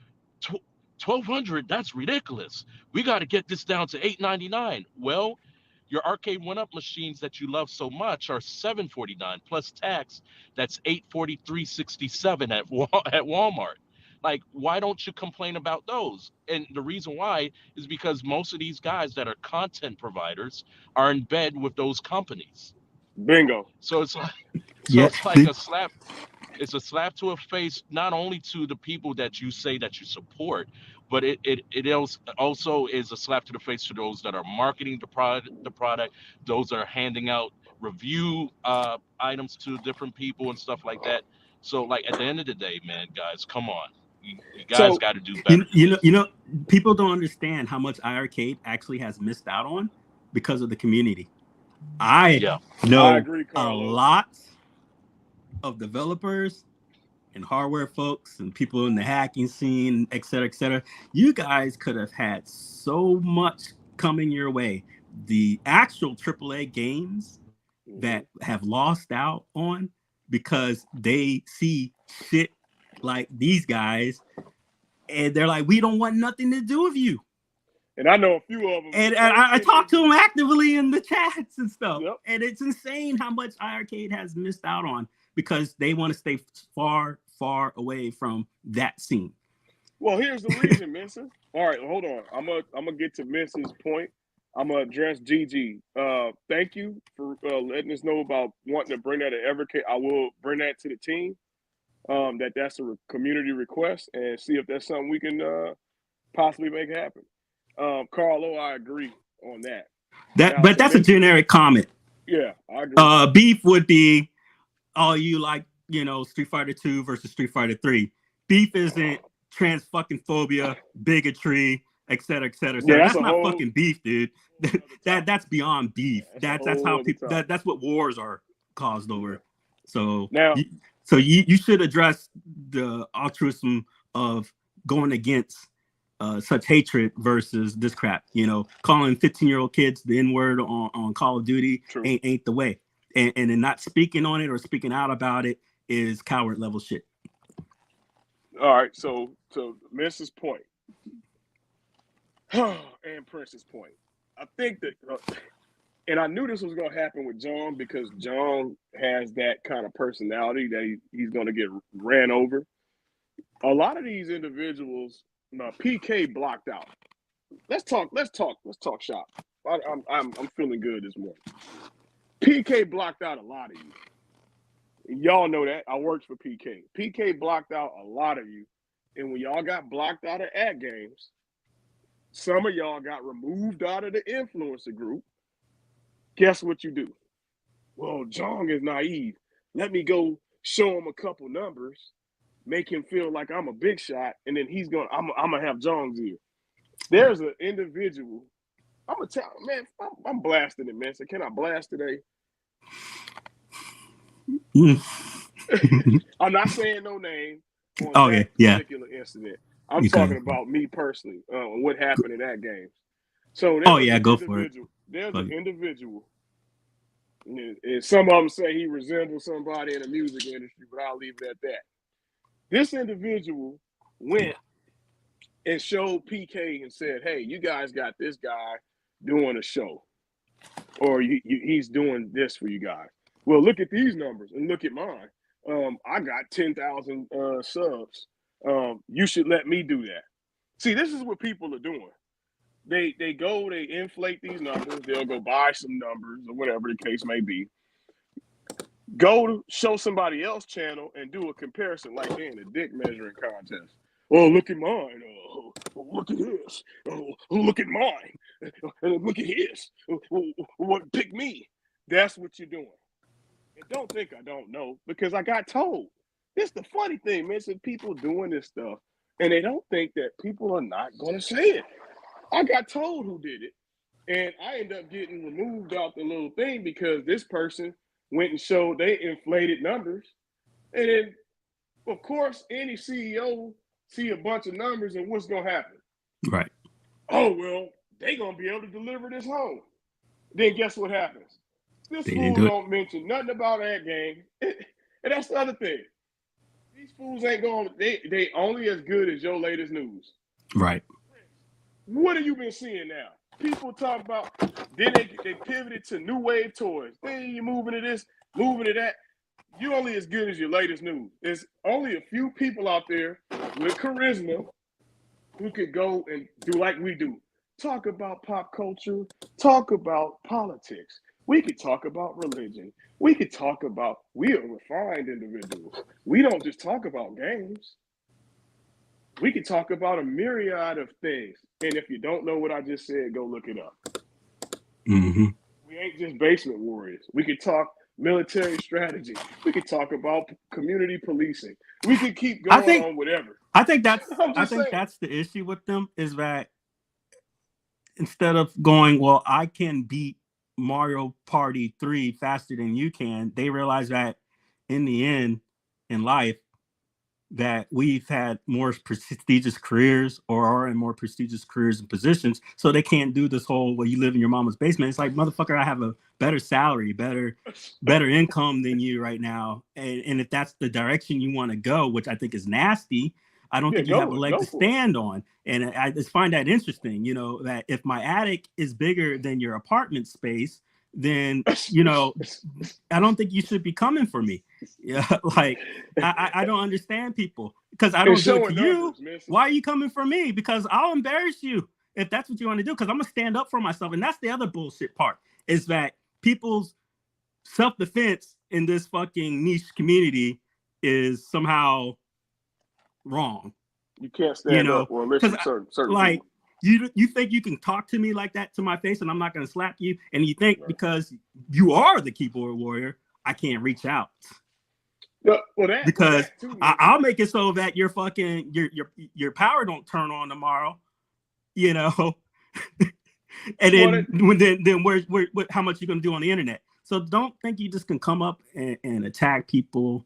1,200, that's ridiculous. We got to get this down to 899." Well, your arcade one-up machines that you love so much are 749 plus tax. That's 843.67 at Walmart. Like, why don't you complain about those? And the reason why is because most of these guys that are content providers are in bed with those companies. Bingo. So it's like, so Yeah. it's like a slap. It's a slap to a face, not only to the people that you say that you support, but also is a slap to the face to those that are marketing the product, those that are handing out review items to different people and stuff like that. So like at the end of the day, man, guys, come on, you guys So got to do better You, than you know, this. you know, people don't understand how much iArcade actually has missed out on because of the community. I Yeah, I know agree, a Carlos. lot of developers and hardware folks and people in the hacking scene, et cetera, et cetera. You guys could have had so much coming your way. The actual AAA games Mm-hmm. that have lost out on because they see shit like these guys and they're like, we don't want nothing to do with you. And I know a few of them. The And first I thing they talk to do. them actively in the chats and stuff. Yep. And it's insane how much iArcade has missed out on because they want to stay far, far away from that scene. Well, here's the reason, Mensa. All right, hold on. I'm gonna get to Mensa's point. I'm gonna address Gigi. Thank you for letting us know about wanting to bring that to Evercade. I will bring that to the team. That's a community request and see if that's something we can possibly make happen. Carlo, I agree on that. Now But to that's a Mensa, generic comment. yeah, I agree. Beef would be, oh, you like, Street Fighter 2 versus Street Fighter 3. Beef isn't trans fucking phobia, bigotry, et cetera, et cetera, et Yeah, cetera. that's That's a not whole fucking beef, dude. other topic. That's beyond beef. That's a That's whole how other people topic. that's what wars are caused Yeah. over. So Now, you should address the altruism of going against such hatred versus this crap. Calling 15-year-old kids the N-word on Call of Duty true. ain't the way. And then not speaking on it or speaking out about it is coward level shit. All right, so to Mrs. Point and Prince's point, I think that, and I knew this was going to happen with John because John has that kind of personality that he's going to get ran over. A lot of these individuals, PK blocked out. Let's talk shop. I'm feeling good this morning. PK blocked out a lot of you. Y'all know that. I worked for PK. PK blocked out a lot of you. And when y'all got blocked out of ad games, some of y'all got removed out of the influencer group. Guess what you do? Well, Jong is naive. Let me go show him a couple numbers. make him feel like I'm a big shot, and then I'm gonna have Jones ear. There's an individual. I'm gonna tell man, I'm blasting it, man. So can I blast today? I'm not saying no name on that particular incident. I'm talking about me personally, what happened in that game. So go for it. There's an individual, and some of them say he resembles somebody in the music industry, but I'll leave it at that. This individual went and showed PK and said, "Hey, you guys got this guy doing a show, or he's doing this for you guys. Well, look at these numbers and look at mine. I got 10,000 subs. You should let me do that." See, this is what people are doing. They inflate these numbers. They'll go buy some numbers or whatever the case may be. Go to show somebody else's channel and do a comparison like they're in a dick measuring contest. Oh, look at mine. Oh, look at his. Oh, look at mine. And look at his. What pick me? That's what you're doing. And don't think I don't know, because I got told. This is the funny thing, man. It's people doing this stuff, and they don't think that people are not going to say it. I got told who did it, and I ended up getting removed off the little thing because this person went and showed they inflated numbers. And then, of course, any CEO see a bunch of numbers, and what's going to happen? Right. Oh, well, they going to be able to deliver this home. Then guess what happens? This fool don't mention nothing about that game. And that's the other thing. These fools ain't going, they only as good as your latest news. Right. What have you been seeing now? People talk about, then they pivoted to new wave toys. Then you're moving to this, moving to that. You only as good as your latest news. There's only a few people out there with charisma who could go and do like we do. Talk about pop culture, talk about politics. We could talk about religion. We could talk about, we are refined individuals. We don't just talk about games. We could talk about a myriad of things. And if you don't know what I just said, go look it up. Mm-hmm. We ain't just basement warriors. We could talk military strategy. We could talk about community policing. We could keep going on whatever. I think that's the issue with them, is that instead of going, well, I can beat Mario Party 3 faster than you can, they realize that in the end, in life, that we've had more prestigious careers or are in more prestigious careers and positions, so they can't do this whole, well, you live in your mama's basement. It's like, motherfucker, I have a better salary, better income than you right now. And if that's the direction you want to go, which I think is nasty, I don't think you have a leg to stand on. And I just find that interesting, that if my attic is bigger than your apartment space, then, I don't think you should be coming for me. Yeah, like, I don't understand people, because I don't do it to you. Why are you coming for me? Because I'll embarrass you if that's what you want to do, because I'm going to stand up for myself. And that's the other bullshit part, is that people's self-defense in this fucking niche community is somehow wrong. You can't stand up or listen to certain like people. You think you can talk to me like that to my face and I'm not going to slap you, and you think because you are the keyboard warrior I can't reach out. Because I'll make it so that your fucking your power don't turn on tomorrow, and then how much you gonna do on the internet? So don't think you just can come up and attack people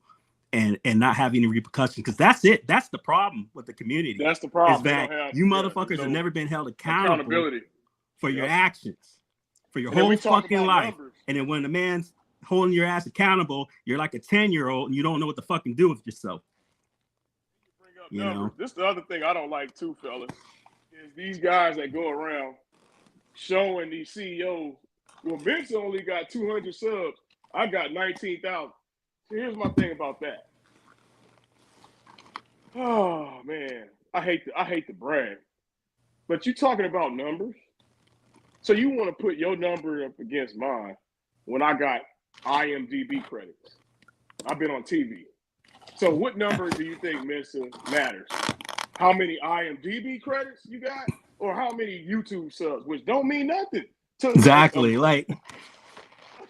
and not have any repercussions, because that's it. That's the problem with the community. That's the problem. Is that you motherfuckers have never been held accountable for your actions, for your whole fucking life. Numbers. And then when the man's holding your ass accountable, you're like a 10-year-old and you don't know what to fucking do with yourself. You know? This is the other thing I don't like too, fellas, is these guys that go around showing these CEOs, well, Vince only got 200 subs. I got 19,000. So here's my thing about that. Oh man, I hate to brag, but you talking about numbers. So you want to put your number up against mine when I got IMDb credits? I've been on TV. So what number do you think, Mensa, matters? How many IMDb credits you got, or how many YouTube subs, which don't mean nothing. Exactly. Like,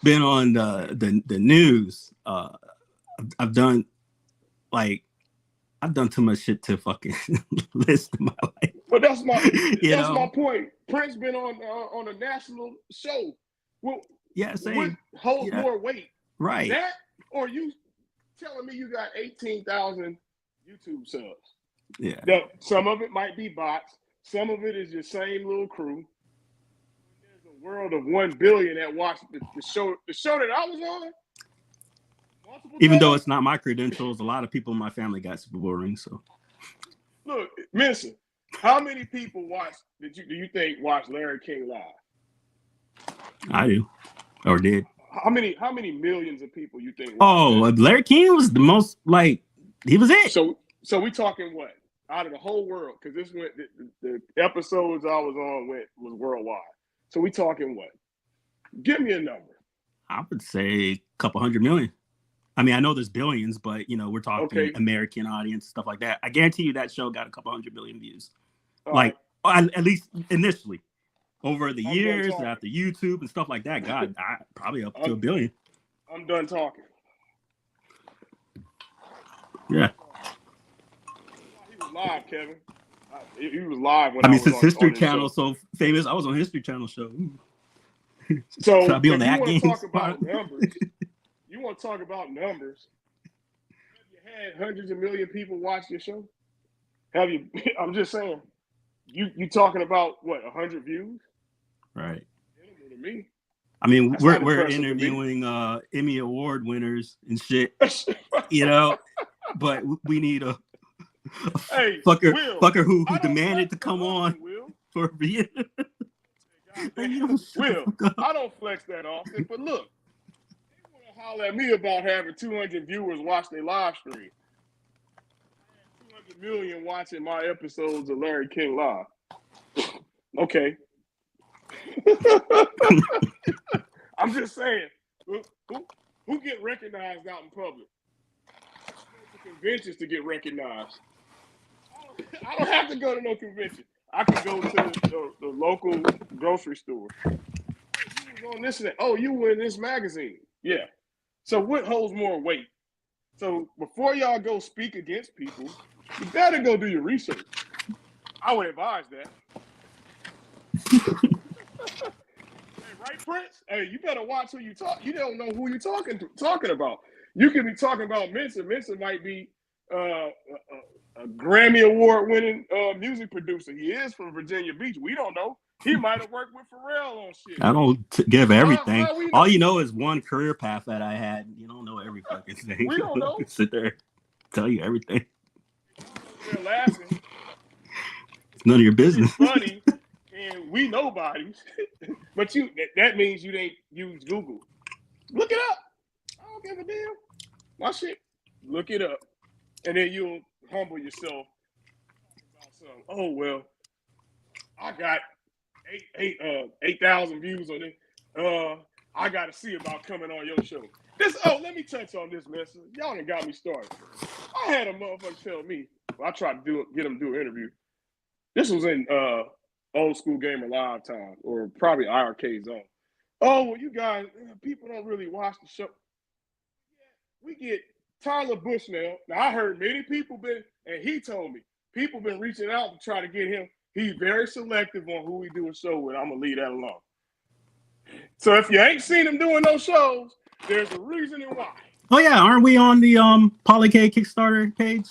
been on the news. I've done, like, I've done too much shit to fucking list in my life. But that's my my point. Prince been on a national show. Well, yeah, what holds more weight? Right. That or you telling me you got 18,000 YouTube subs? Yeah. That some of it might be bots. Some of it is your same little crew. There's a world of 1 billion that watched the show. The show that I was on. Even though it's not my credentials, a lot of people in my family got Super Bowl rings. So look, Minson, how many people do you think watched Larry King live? I do, or did. How many millions of people you think? Larry King was the most, like, he was it. So we talking what out of the whole world? Because this went the episodes I was on was worldwide. So we talking what? Give me a number. I would say a couple 100 million. I mean, I know there's billions, but we're talking American audience, stuff like that. I guarantee you that show got a couple 100 million views. At least initially. Over the years, after YouTube and stuff like that, God, probably up to 1 billion. I'm done talking. Yeah. He was live, Kevin. He was live when since History Channel so famous, I was on History Channel show. So I'll be on the you want to talk about numbers? You want to talk about numbers? Have you had hundreds of million people watch your show? Have you? I'm just saying. You talking about what 100 views? Right. To me. I mean, we're interviewing Emmy Award winners and shit, but we need a fucker who demanded to come on for a video. Will, I don't flex that often, but look, they want to holler at me about having 200 viewers watch their live stream. I have 200 million watching my episodes of Larry King Live. Okay. I'm just saying, who get recognized out in public? Conventions to get recognized. I don't have to go to no convention. I can go to the local grocery store. You was on this and that. Oh, you were in this magazine. Yeah. So what holds more weight? So before y'all go speak against people, you better go do your research. I would advise that. Hey, right, Prince? Hey, you better watch who you talk. You don't know who you're talking about. You could be talking about Minson. Minson might be a Grammy Award winning music producer. He is from Virginia Beach. We don't know. He might have worked with Pharrell on shit. I don't give everything. All you know is one career path that I had. You don't know every fucking thing. We don't know. Sit there, tell you everything. They're laughing. It's none of your business. It's funny, and we know bodies. But that means you didn't use Google. Look it up. I don't give a damn. My shit. Look it up, and then you'll humble yourself. Oh well, I got 8,000 views on it. I got to see about coming on your show. Let me touch on this, man. Y'all done got me started. I had a motherfucker tell me. I tried to get him to do an interview. This was in Old School Gamer Live time, or probably IRK Zone. Oh well, you guys, people don't really watch the show. We get Tyler Bushnell. Now I heard many people and he told me people been reaching out to try to get him. He's very selective on who we do a show with. I'm gonna leave that alone. So if you ain't seen him doing those shows, there's a reason and why. Oh yeah, aren't we on the Poly K Kickstarter page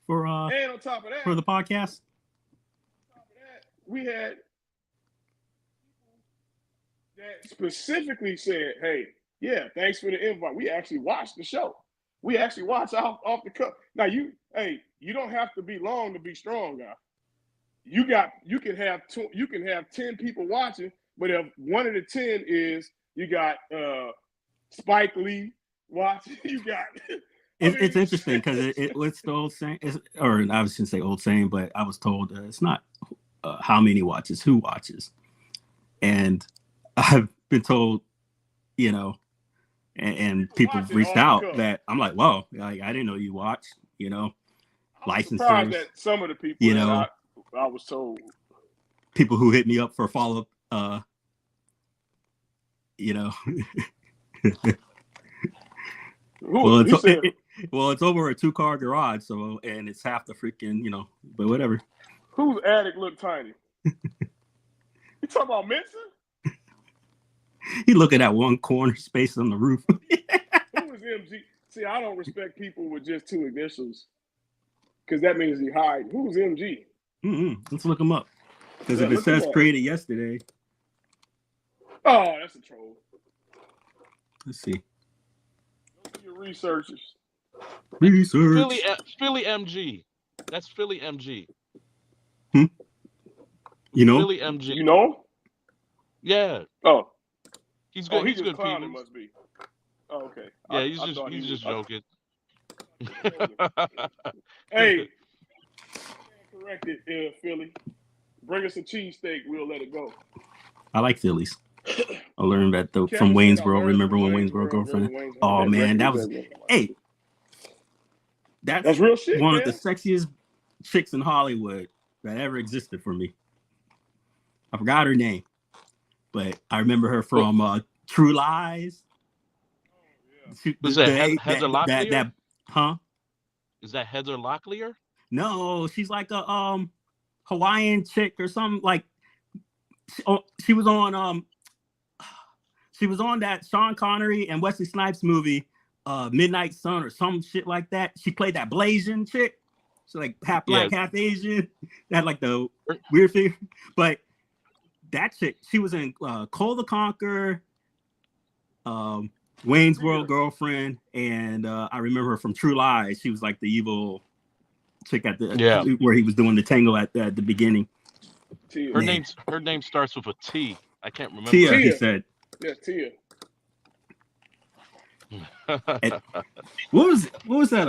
for and on top of that, for the podcast? On top of that, we had that specifically said, "Hey, yeah, thanks for the invite. We actually watched the show. We actually watched off the cuff." Now you don't have to be long to be strong, guy. You can have 10 people watching, but if one of the 10 is you got Spike Lee watching, you got. It's interesting because it's the old saying, or I was going to say old saying, but I was told it's not how many watches, who watches, and I've been told, and people reached out that I'm like, whoa, like, I didn't know you watched, licensors. That some of the people, I was told, people who hit me up for follow up, Well, it's over a 2-car garage, so and it's half the freaking, but whatever. Whose attic look tiny? You talking about Mensa? He looking at one corner space on the roof. Who is MG? See, I don't respect people with just 2 initials because that means he hide. Who's MG? Let's look him up. Because Yeah, if it look him says up. created yesterday, Oh, that's a troll. let's see. Go do your researchers. Research. Philly MG. That's Philly MG. You know? Philly MG. You know him? Yeah, Oh, he's good. he He's just good clowning, people. must be. Oh, okay. Yeah, I thought he he's was- just joking. Hey, corrected, Philly. Bring us a cheesesteak. We'll let it go. I like Phillies. I learned that Kevin from said Wayne's I World. learned Remember from when Wayne's Wayne's World World, girlfriend? Wayne's Oh World. man, that record was is- hey. That's That's real shit, one man. of the sexiest chicks in Hollywood that ever existed for me. I forgot her name, but I remember her from True Lies. Was that Heather Locklear? Huh? Is that Heather Locklear? No, she's like a Hawaiian chick or something. Like she was on that Sean Connery and Wesley Snipes movie, Midnight Sun or some shit like that. She played that Blasian chick. She's like half black, half Asian. That had like the weird thing. But that chick, she was in Cole the Conqueror, Wayne's World Girlfriend, and I remember her from True Lies. She was like the evil chick at the where he was doing the tango at the beginning. Tia. Her name starts with a T. I can't remember. Tia, he said. Yeah, Tia. What was that?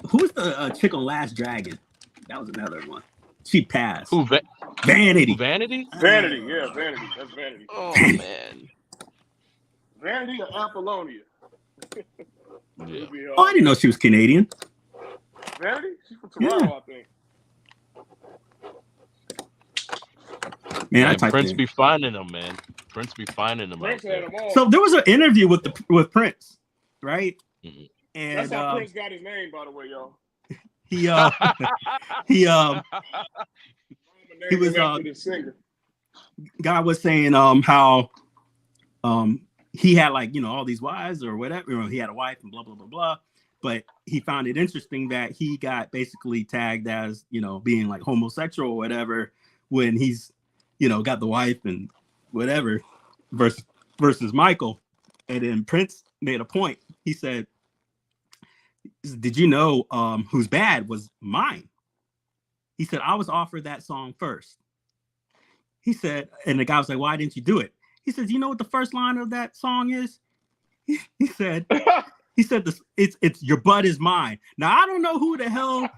Who was the chick on Last Dragon? That was another one. She passed. Who? Vanity. Who, Vanity? Vanity, yeah, Vanity. That's Vanity. Oh man. Vanity or Apollonia? Yeah. Oh, I didn't know she was Canadian. Vanity? She's from Toronto, I think. Man, I Prince in. be finding them, man. Prince be finding them. Prince had them all. So there was an interview with Prince, right? Mm-hmm. And that's how Prince got his name, by the way, y'all. He was guy was saying how he had like all these wives or whatever, he had a wife and blah blah blah blah, but he found it interesting that he got basically tagged as being like homosexual or whatever when he's got the wife and whatever versus Michael. And then Prince made a point. He said, did you know Who's Bad was mine? He said, I was offered that song first. He said, and the guy was like, why didn't you do it? He says, you know what the first line of that song is? He said, it's your butt is mine. Now, I don't know who the hell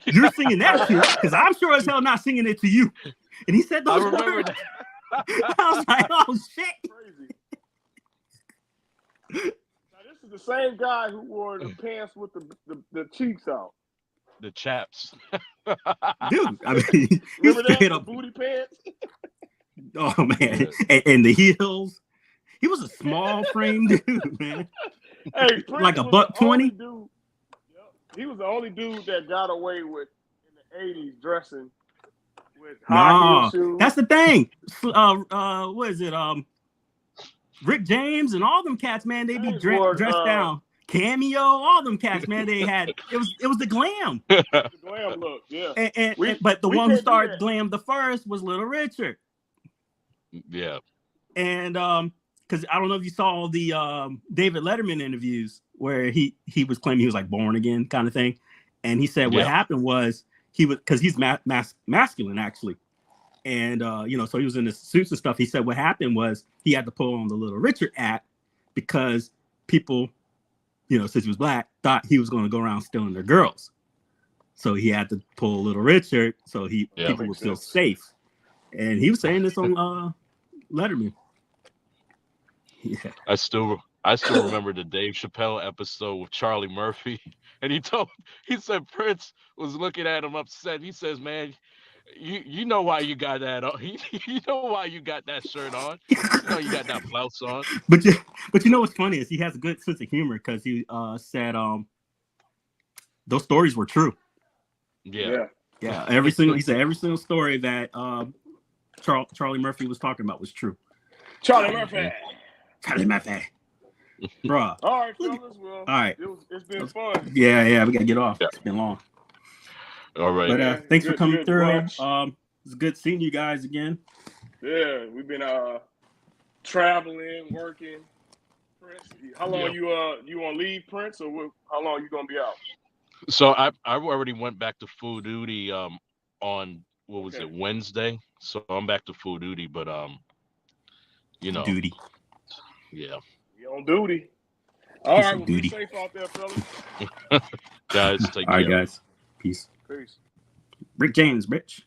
you're singing that to, because I'm sure as hell not singing it to you. And he said those words. I was like, oh, shit. Crazy. Now, this is the same guy who wore the pants with the cheeks out. The chaps. Dude, I mean, remember that? The booty pants? Oh, man. And the heels. He was a small frame dude, man. Hey, like a $120. He was the only dude that got away with in the 80s dressing with high heel shoes. That's the thing. What is it? Rick James and all them cats, man, they be dressed down. Cameo, all them cats, man, they had it was the glam. The glam look, yeah. But the one who started glam the first was Little Richard. Yeah. And because I don't know if you saw the David Letterman interviews where he was claiming he was like born again kind of thing. And he said what happened was because he's masculine actually. And so he was in the suits and stuff. He said what happened was he had to pull on the Little Richard act because people, since he was black, thought he was going to go around stealing their girls. So he had to pull Little Richard so people would feel safe. And he was saying this on Letterman. Yeah. I still remember the Dave Chappelle episode with Charlie Murphy, and he said Prince was looking at him upset. He says, "Man, you know why you got that on? You know why you got that shirt on? You know you got that blouse on." But you know what's funny is he has a good sense of humor because he said those stories were true. Yeah. Yeah, every single story that Charlie Murphy was talking about was true. Charlie Murphy. Charlie Murphy. Bruh. All right, fellas. Well, All right. It's been fun. Yeah, we gotta get off. Yeah. It's been long. All right. But Yeah, thanks for coming good through. brunch. It's good seeing you guys again. Yeah, we've been traveling, working. Prince, how long you on leave, Prince, or how long you gonna be out? So I already went back to full duty on what was Okay. it, Wednesday? So I'm back to full duty, but you know, Duty. yeah. You on duty. All Piece right, of well, duty. be safe out there, fellas. Guys, take All right, care. guys. Peace. Peace. Rick James, bitch.